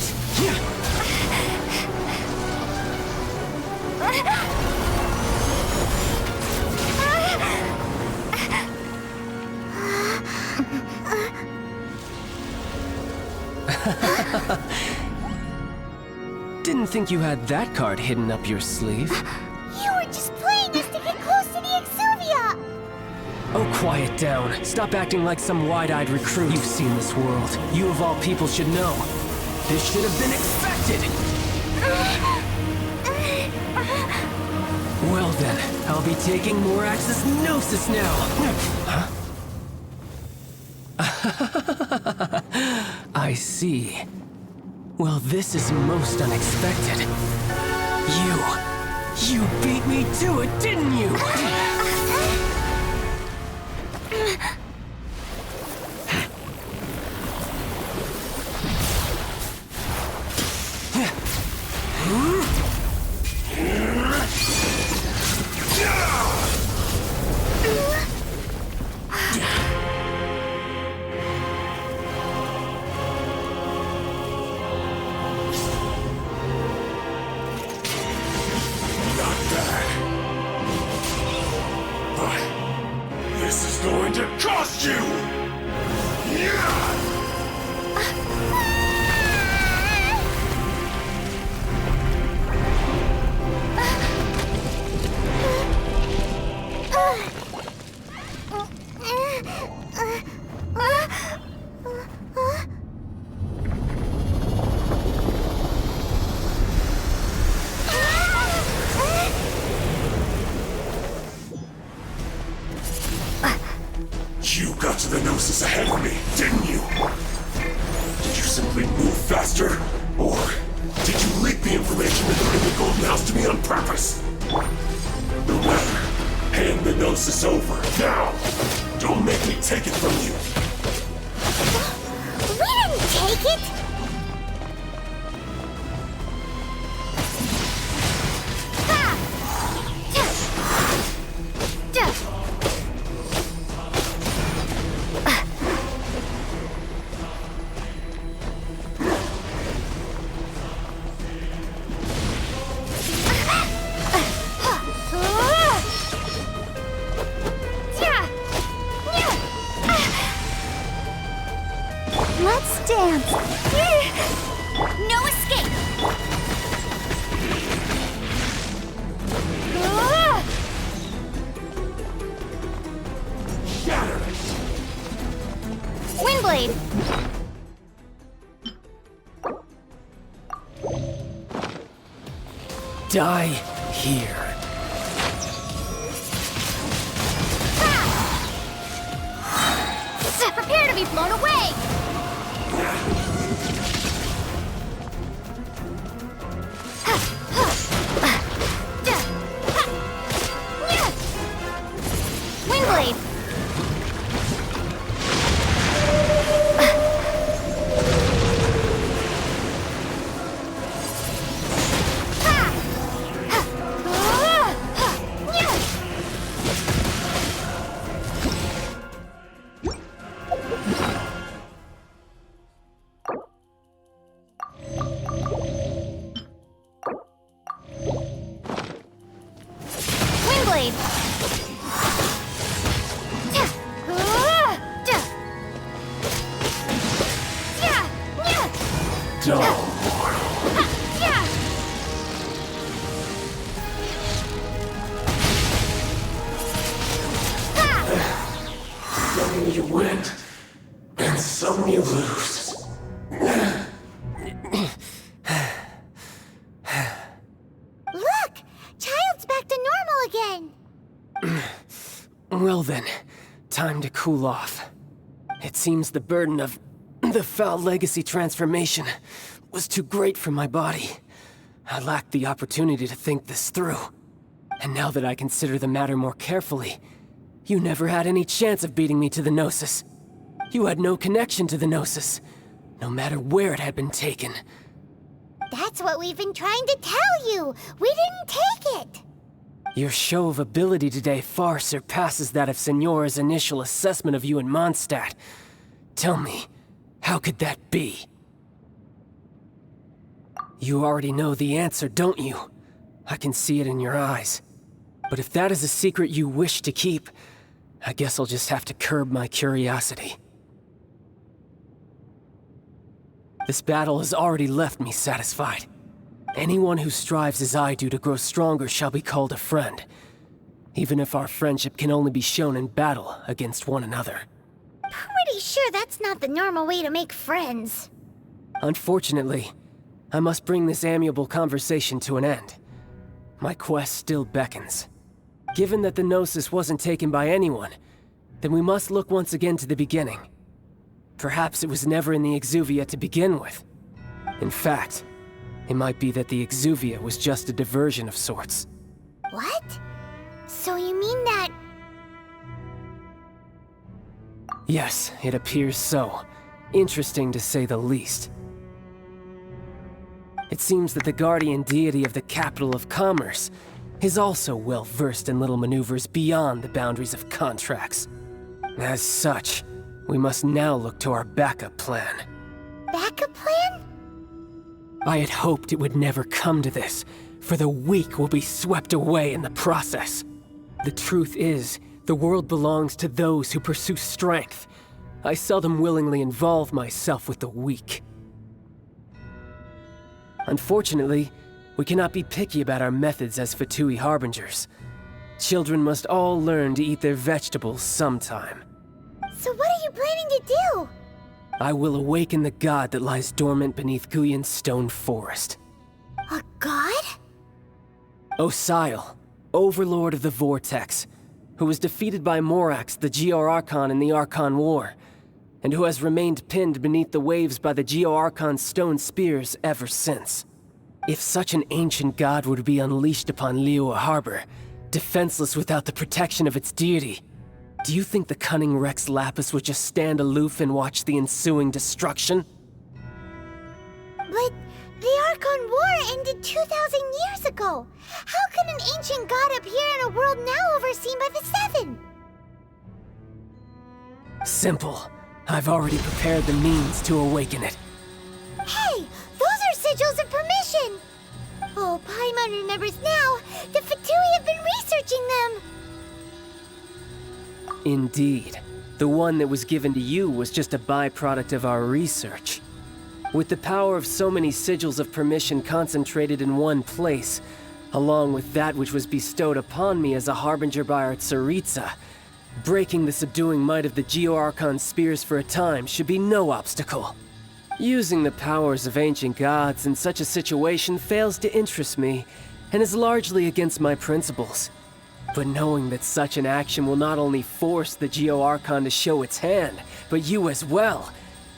Didn't think you had that card hidden up your sleeve. You were just playing us to get close to the Exuvia! Oh, quiet down. Stop acting like some wide-eyed recruit. You've seen this world. You of all people should know. This should have been expected! Well then, I'll be taking more Axis Gnosis now! Huh? I see. Well, this is most unexpected. You beat me to it, didn't you? You got to the Gnosis ahead of me, didn't you? Did you simply move faster? Or did you leak the information regarding the Golden House to me on purpose? No matter. Hand the Gnosis over, now! Don't make me take it from you! We didn't take it! Let's dance. No escape. Shatter! Windblade. Die here. Prepare to be blown away. Windblade. Some you win, and some you lose. Well then, time to cool off. It seems the burden of the foul legacy transformation was too great for my body. I lacked the opportunity to think this through. And now that I consider the matter more carefully, you never had any chance of beating me to the Gnosis. You had no connection to the Gnosis, no matter where it had been taken. That's what we've been trying to tell you! We didn't take it! Your show of ability today far surpasses that of Signora's initial assessment of you in Mondstadt. Tell me, how could that be? You already know the answer, don't you? I can see it in your eyes. But if that is a secret you wish to keep, I guess I'll just have to curb my curiosity. This battle has already left me satisfied. Anyone who strives as I do to grow stronger shall be called a friend, even if our friendship can only be shown in battle against one another. Pretty sure that's not the normal way to make friends. Unfortunately, I must bring this amiable conversation to an end. My quest still beckons. Given that the Gnosis wasn't taken by anyone, then we must look once again to the beginning. Perhaps it was never in the Exuvia to begin with. In fact, it might be that the Exuvia was just a diversion of sorts. What? So you mean that... Yes, it appears so. Interesting to say the least. It seems that the guardian deity of the capital of commerce is also well versed in little maneuvers beyond the boundaries of contracts. As such, we must now look to our backup plan. Backup plan? I had hoped it would never come to this, for the weak will be swept away in the process. The truth is, the world belongs to those who pursue strength. I seldom willingly involve myself with the weak. Unfortunately, we cannot be picky about our methods as Fatui Harbingers. Children must all learn to eat their vegetables sometime. So what are you planning to do? I will awaken the god that lies dormant beneath Guyon's stone forest. A god? Osile, overlord of the Vortex, who was defeated by Morax, the Geo-Archon in the Archon War, and who has remained pinned beneath the waves by the Geo-Archon's stone spears ever since. If such an ancient god were to be unleashed upon Liyue Harbor, defenseless without the protection of its deity, do you think the cunning Rex Lapis would just stand aloof and watch the ensuing destruction? But the Archon War ended 2,000 years ago. How can an ancient god appear in a world now overseen by the Seven? Simple. I've already prepared the means to awaken it. Hey, those are sigils of permission! Oh, Paimon remembers now. The Fatui have been researching them. Indeed. The one that was given to you was just a byproduct of our research. With the power of so many sigils of permission concentrated in one place, along with that which was bestowed upon me as a harbinger by our Tsaritsa, breaking the subduing might of the Geo-Archon spears for a time should be no obstacle. Using the powers of ancient gods in such a situation fails to interest me, and is largely against my principles. But knowing that such an action will not only force the Geo-Archon to show its hand, but you as well,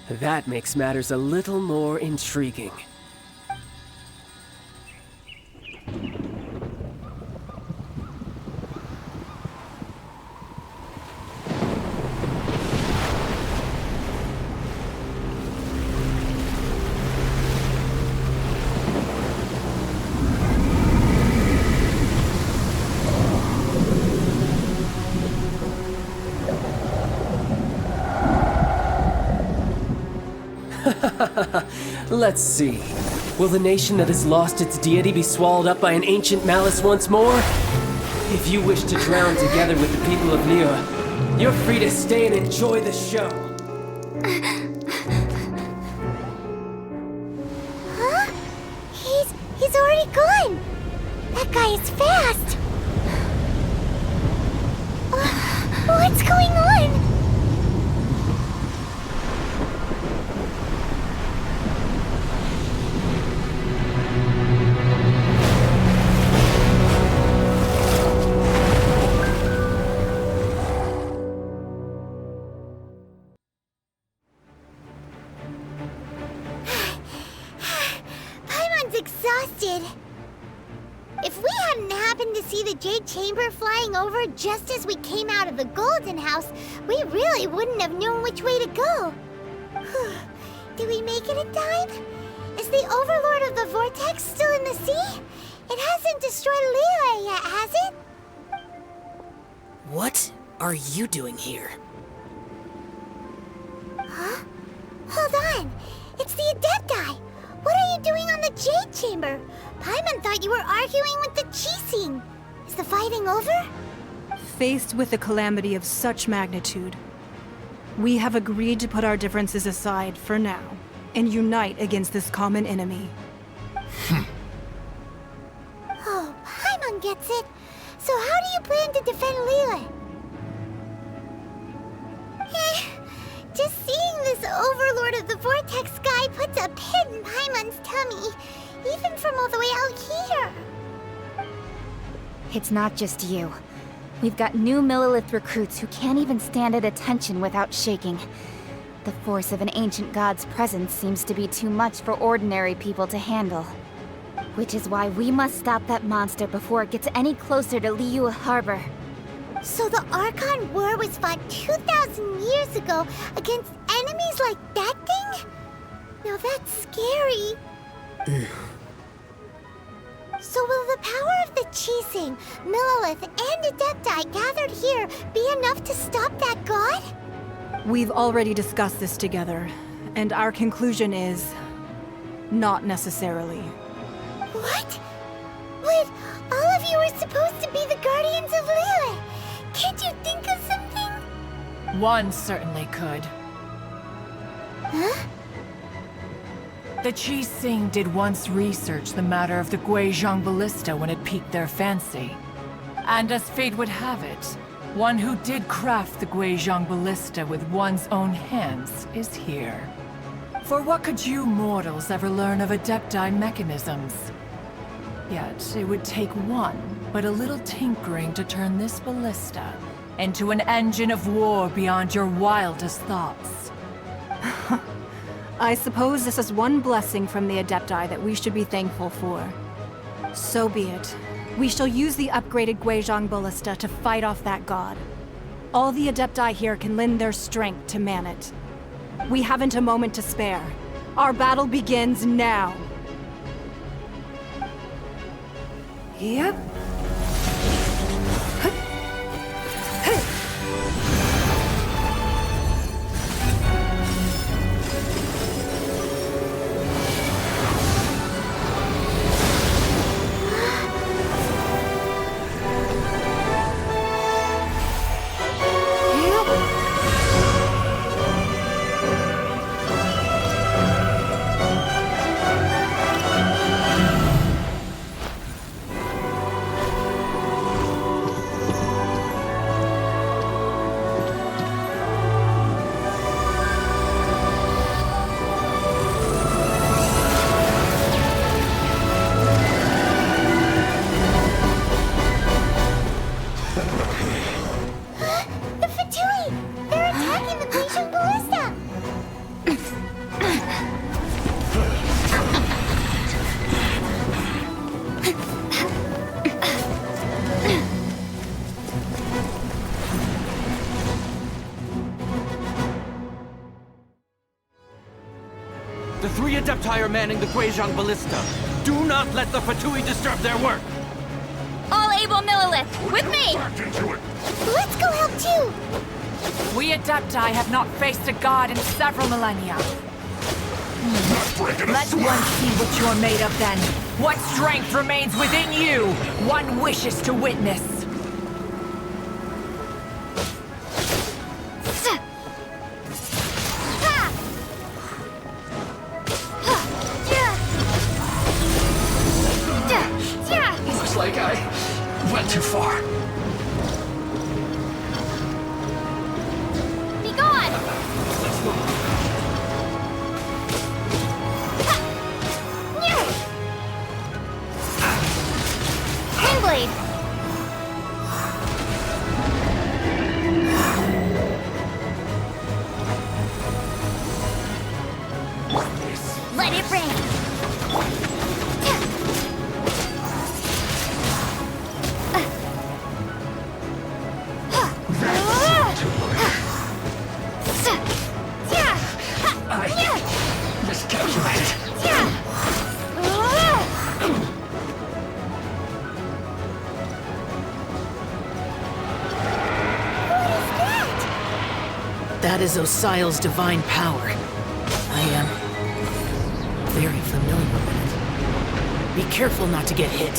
that makes matters a little more intriguing. Let's see. Will the nation that has lost its deity be swallowed up by an ancient malice once more? If you wish to drown together with the people of Liyue, you're free to stay and enjoy the show. Huh? He's already gone. That guy is fast. What's going on? exhausted. If we hadn't happened to see the Jade Chamber flying over just as we came out of the Golden House, we really wouldn't have known which way to go. Did we make it in time? Is the Overlord of the Vortex still in the sea? It hasn't destroyed Liyue yet, has it? What are you doing here? Huh? Hold on. It's the Adepti. What are you doing on the Jade Chamber? Paimon thought you were arguing with the Qixing. Is the fighting over? Faced with a calamity of such magnitude, we have agreed to put our differences aside for now and unite against this common enemy. Oh, Paimon gets it. So how do you plan to defend Liyue? Just seeing this Overlord of the Vortex guy puts a pit in Paimon's tummy, even from all the way out here. It's not just you. We've got new Millelith recruits who can't even stand at attention without shaking. The force of an ancient god's presence seems to be too much for ordinary people to handle. Which is why we must stop that monster before it gets any closer to Liyue Harbor. So the Archon War was fought 2,000 years ago against enemies like that thing? Now that's scary. So will the power of the Qixing, Millelith, and Adepti gathered here be enough to stop that god? We've already discussed this together, and our conclusion is... not necessarily. What? But all of you were supposed to be the Guardians of Liyue. Can't you think of something? One certainly could. Huh? The Qixing did once research the matter of the Guizhong Ballista when it piqued their fancy. And as fate would have it, one who did craft the Guizhong Ballista with one's own hands is here. For what could you mortals ever learn of Adepti mechanisms? Yet, it would take one, but a little tinkering to turn this ballista into an engine of war beyond your wildest thoughts. I suppose this is one blessing from the Adepti that we should be thankful for. So be it. We shall use the upgraded Guizhong Ballista to fight off that god. All the Adepti here can lend their strength to man it. We haven't a moment to spare. Our battle begins now. Yep. The three Adepti are manning the Guizhong Ballista. Do not let the Fatui disturb their work! All able Millelith, with me! Let's go help too! We Adepti have not faced a god in several millennia. Let one see what you're made of then. What strength remains within you, one wishes to witness. Looks like I went too far. Be gone! Let's move. Blade! Let it rain! That is Osial's divine power. I am very familiar with it. Be careful not to get hit.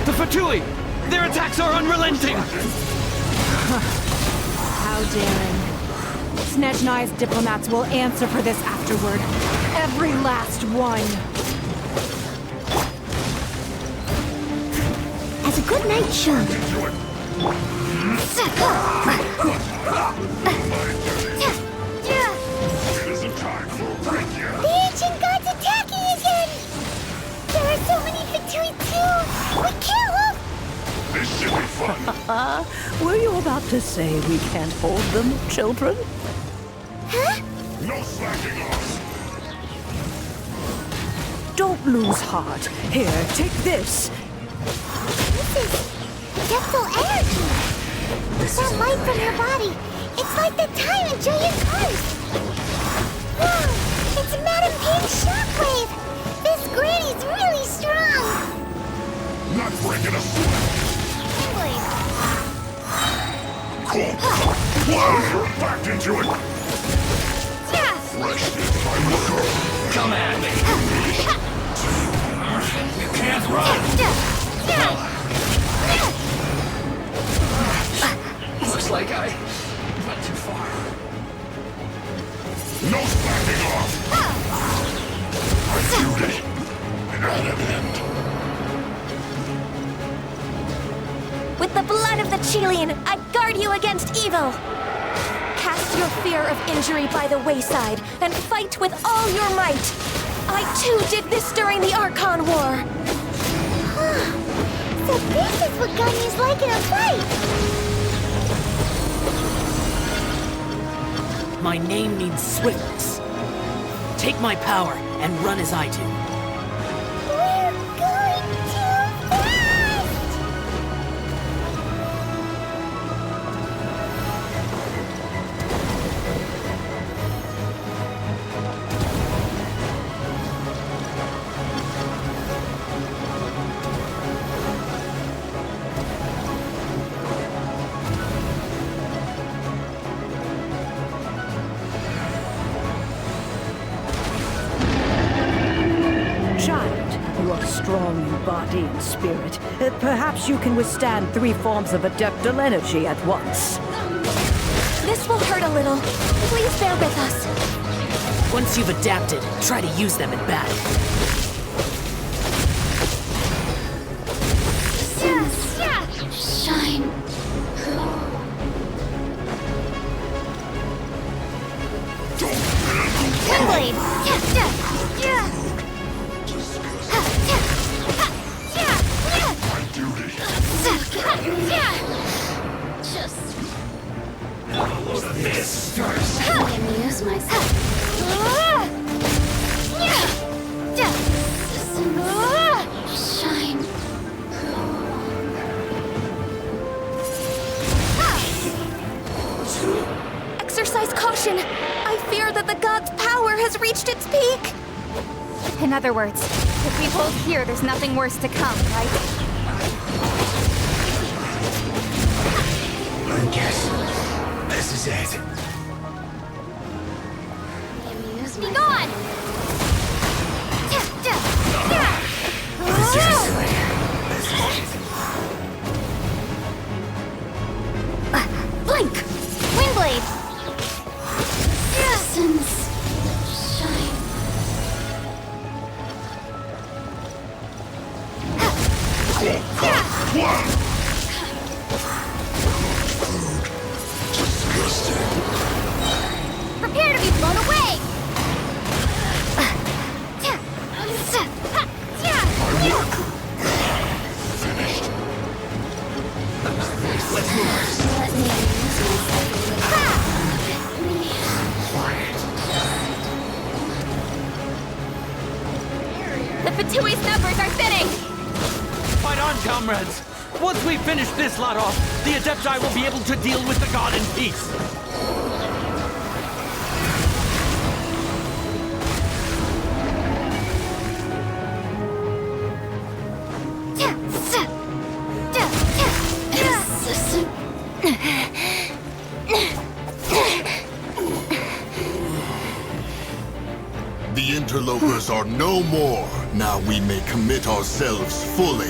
The Fatui! Their attacks are unrelenting! How daring. Snezhnai's diplomats will answer for this afterward. Every last one. As a good night, Shun. The ancient god's attacking again! There are so many Fatui too! We can't hold... This should be fun. Were you about to say we can't hold them, children? Huh? No slacking off. Don't lose heart. Here, take this. This is Depthal energy. That light from your body. It's like the time in Julian's curse. Whoa! It's Madame Ping's shockwave. This granny's really strong. Not breaking a sweat. Cool. Wow, back into it. Fresh if I look up. Come at me! You can't run! Looks like I went too far. No slacking off! My duty at an end. With the blood of the Chilean, I guard you against evil! Cast your fear of injury by the wayside, and fight with all your might! I too did this during the Archon War! So this is what Ganyu's like in a fight! My name means swiftness. Take my power and run as I do. We're going too fast! You are strong in body and spirit. Perhaps you can withstand 3 forms of adeptal energy at once. This will hurt a little. Please bear with us. Once you've adapted, try to use them in battle. Shine. Twinblade. This first. Amuse myself. Shine. Exercise caution. I fear that the god's power has reached its peak. In other words, if we hold here, there's nothing worse to come, right? I guess this is it. Be gone! Blink! Windblade! Essence. Shine. Prepare to be blown away! Finished. Let's move. Let me amuse The Fatui's numbers are thinning! Fight on, comrades! Once we finish this lot off, the Adepti will be able to deal with the god in peace! interlopers are no more. Now we may commit ourselves fully.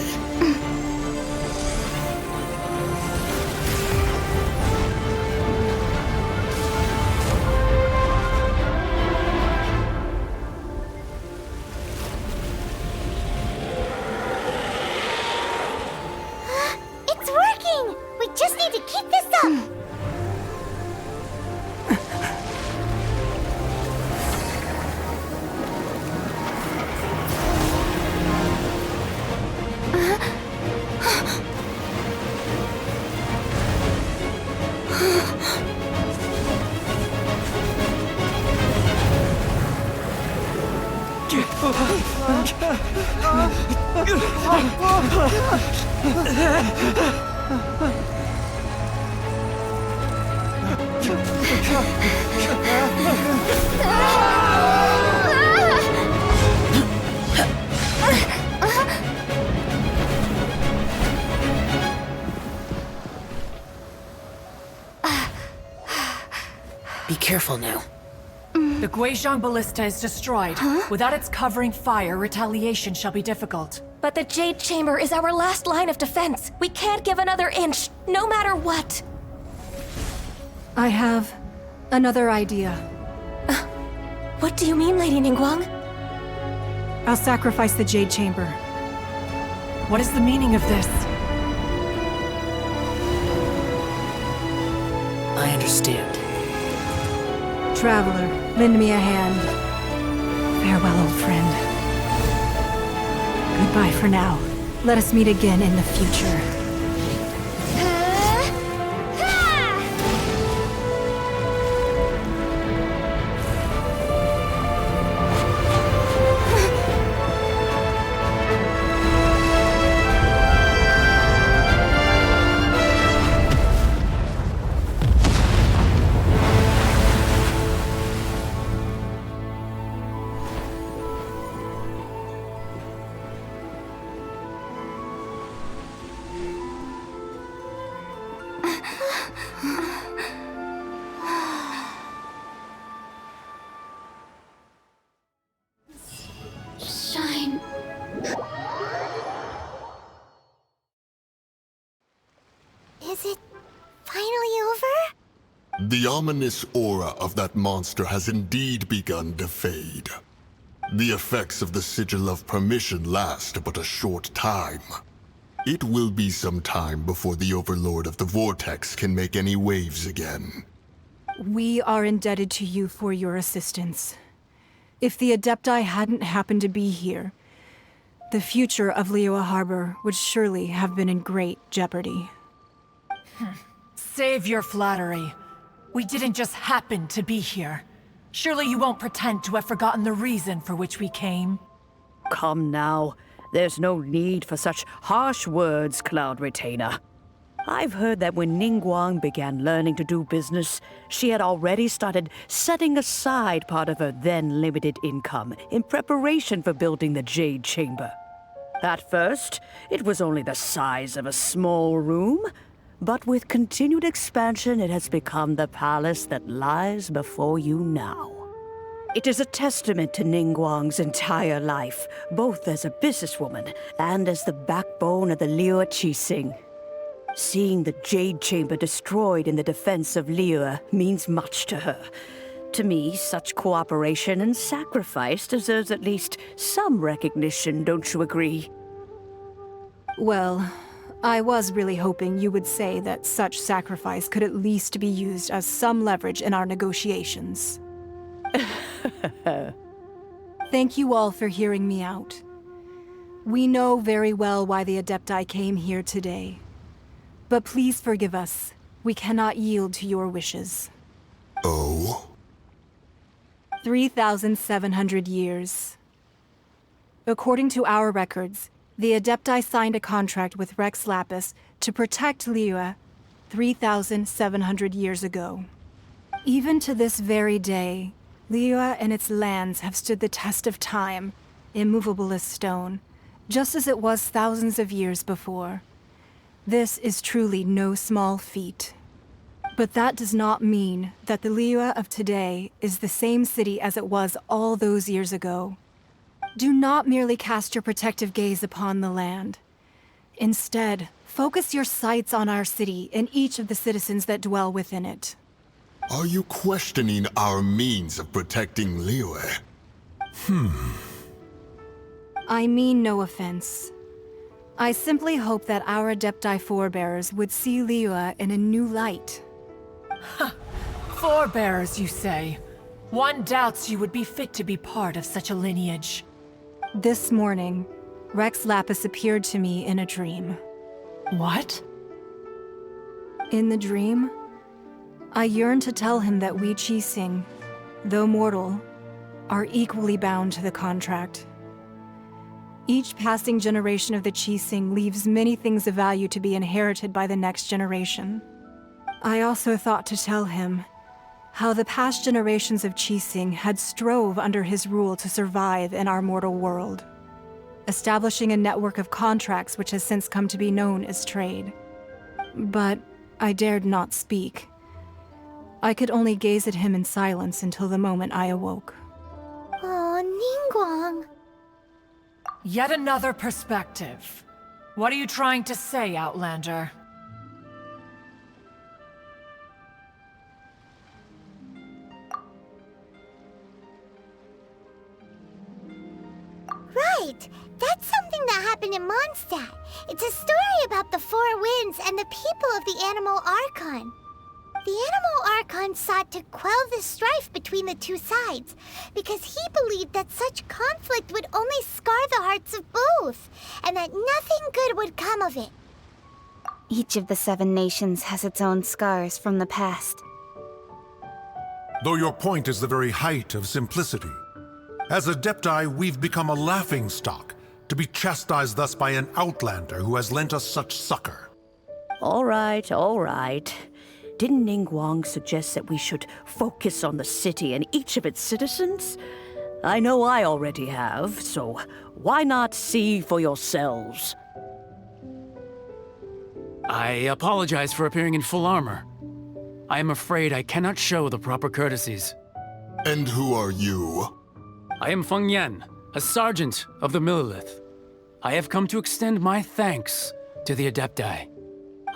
It's working! We just need to keep this up! Be careful now. The Guizhong Ballista is destroyed. Without its covering fire, retaliation shall be difficult. But the Jade Chamber is our last line of defense. We can't give another inch, no matter what. I have another idea. What do you mean, Lady Ningguang? I'll sacrifice the Jade Chamber. What is the meaning of this? I understand. Traveler, lend me a hand. Farewell, old friend. Goodbye for now. Let us meet again in the future. Shine. Is it finally over? The ominous aura of that monster has indeed begun to fade. The effects of the Sigil of Permission last but a short time. It will be some time before the Overlord of the Vortex can make any waves again. We are indebted to you for your assistance. If the Adepti hadn't happened to be here, the future of Liyue Harbor would surely have been in great jeopardy. Save your flattery. We didn't just happen to be here. Surely you won't pretend to have forgotten the reason for which we came. Come now. There's no need for such harsh words, Cloud Retainer. I've heard that when Ningguang began learning to do business, she had already started setting aside part of her then limited income in preparation for building the Jade Chamber. At first, it was only the size of a small room, but with continued expansion, it has become the palace that lies before you now. It is a testament to Ningguang's entire life, both as a businesswoman and as the backbone of the Liyue Qixing. Seeing the Jade Chamber destroyed in the defense of Liyue means much to her. To me, such cooperation and sacrifice deserves at least some recognition, don't you agree? Well, I was really hoping you would say that such sacrifice could at least be used as some leverage in our negotiations. Thank you all for hearing me out. We know very well why the Adepti came here today. But please forgive us. We cannot yield to your wishes. Oh? 3,700 years. According to our records, the Adepti signed a contract with Rex Lapis to protect Liyue 3,700 years ago. Even to this very day, Liyue and its lands have stood the test of time, immovable as stone, just as it was thousands of years before. This is truly no small feat. But that does not mean that the Liyue of today is the same city as it was all those years ago. Do not merely cast your protective gaze upon the land. Instead, focus your sights on our city and each of the citizens that dwell within it. Are you questioning our means of protecting Liyue? I mean no offense. I simply hope that our Adepti forebears would see Liyue in a new light. Forebearers, you say? One doubts you would be fit to be part of such a lineage. This morning, Rex Lapis appeared to me in a dream. What? In the dream, I yearned to tell him that we Qixing, though mortal, are equally bound to the contract. Each passing generation of the Qixing leaves many things of value to be inherited by the next generation. I also thought to tell him how the past generations of Qixing had strove under his rule to survive in our mortal world, establishing a network of contracts which has since come to be known as trade. But I dared not speak. I could only gaze at him in silence until the moment I awoke. Oh, Ningguang. Yet another perspective. What are you trying to say, Outlander? Right! That's something that happened in Mondstadt. It's a story about the Four Winds and the people of the Animal Archon. The Animal Archon sought to quell the strife between the two sides, because he believed that such conflict would only scar the hearts of both, and that nothing good would come of it. Each of the 7 nations has its own scars from the past. Though your point is the very height of simplicity. As Adepti, we've become a laughingstock, to be chastised thus by an outlander who has lent us such succor. All right, all right. Didn't Ningguang suggest that we should focus on the city and each of its citizens? I know I already have, so why not see for yourselves? I apologize for appearing in full armor. I am afraid I cannot show the proper courtesies. And who are you? I am Feng Yan, a sergeant of the Millelith. I have come to extend my thanks to the Adepti.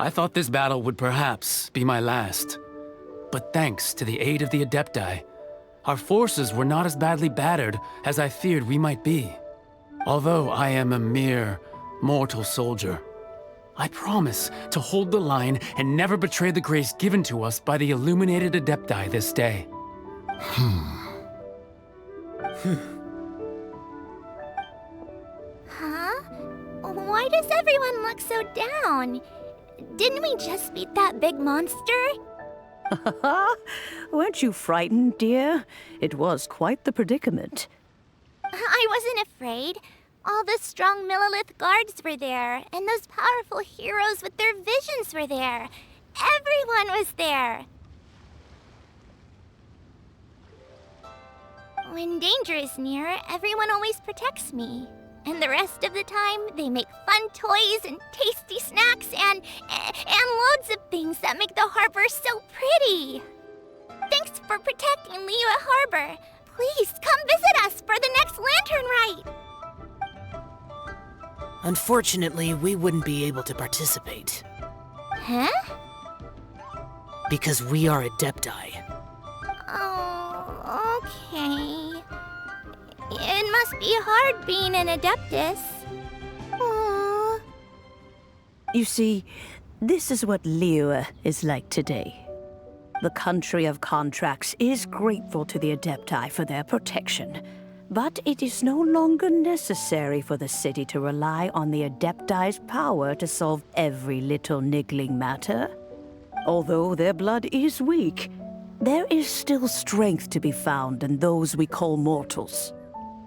I thought this battle would perhaps be my last. But thanks to the aid of the Adepti, our forces were not as badly battered as I feared we might be. Although I am a mere mortal soldier, I promise to hold the line and never betray the grace given to us by the illuminated Adepti this day. Huh? Why does everyone look so down? Didn't we just beat that big monster? Weren't you frightened, dear? It was quite the predicament. I wasn't afraid. All the strong Millelith guards were there, and those powerful heroes with their visions were there. Everyone was there. When danger is near, everyone always protects me. And the rest of the time, they make fun toys and tasty snacks and loads of things that make the harbor so pretty. Thanks for protecting Liyue Harbor. Please come visit us for the next lantern rite. Unfortunately, we wouldn't be able to participate. Huh? Because we are Adepti. Oh, okay. It must be hard being an Adeptus. Aww. You see, this is what Liyue is like today. The country of contracts is grateful to the Adepti for their protection, but it is no longer necessary for the city to rely on the Adepti's power to solve every little niggling matter. Although their blood is weak, there is still strength to be found in those we call mortals.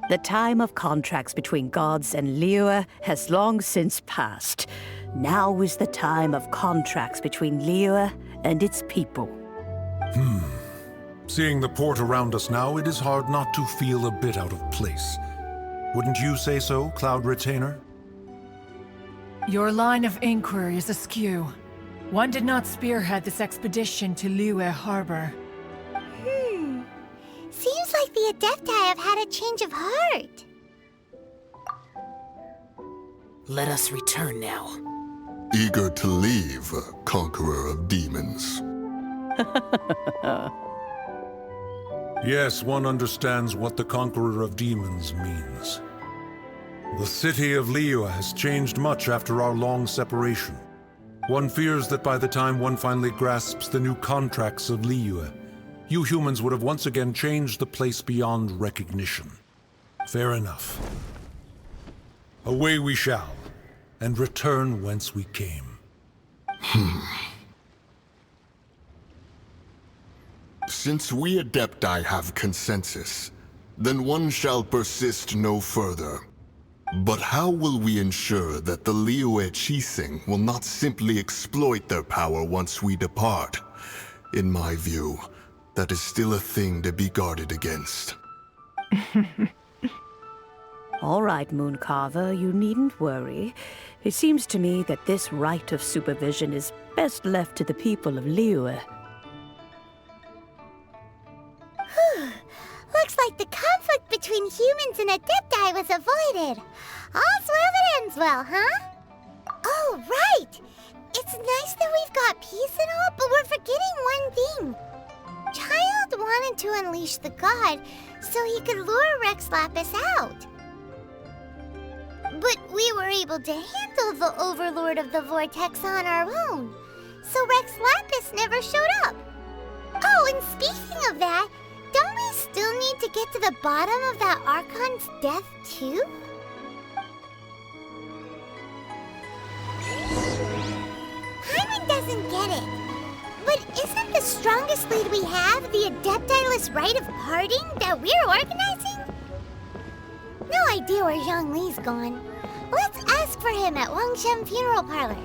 The time of contracts between gods and Liyue has long since passed. Now is the time of contracts between Liyue and its people. Seeing the port around us now, it is hard not to feel a bit out of place. Wouldn't you say so, Cloud Retainer? Your line of inquiry is askew. One did not spearhead this expedition to Liyue Harbor. Seems like the Adepti have had a change of heart. Let us return now. Eager to leave, Conqueror of Demons. Yes, one understands what the Conqueror of Demons means. The city of Liyue has changed much after our long separation. One fears that by the time one finally grasps the new contracts of Liyue, you humans would have once again changed the place beyond recognition. Fair enough. Away we shall, and return whence we came. Since we Adepti have consensus, then one shall persist no further. But how will we ensure that the Liyue Qixing will not simply exploit their power once we depart? In my view, that is still a thing to be guarded against. All right, Mooncarver, you needn't worry. It seems to me that this right of supervision is best left to the people of Liyue. Looks like the conflict between humans and Adepti was avoided. All's well that ends well, huh? Oh, right! It's nice that we've got peace and all, but we're forgetting one thing. Child wanted to unleash the god so he could lure Rex Lapis out. But we were able to handle the Overlord of the Vortex on our own, so Rex Lapis never showed up. Oh, and speaking of that, don't we still need to get to the bottom of that Archon's death, too? Hyman doesn't get it. But isn't the strongest lead we have the Adepti-less rite of parting that we're organizing? No idea where Zhongli's gone. Let's ask for him at Wangshen Funeral Parlor.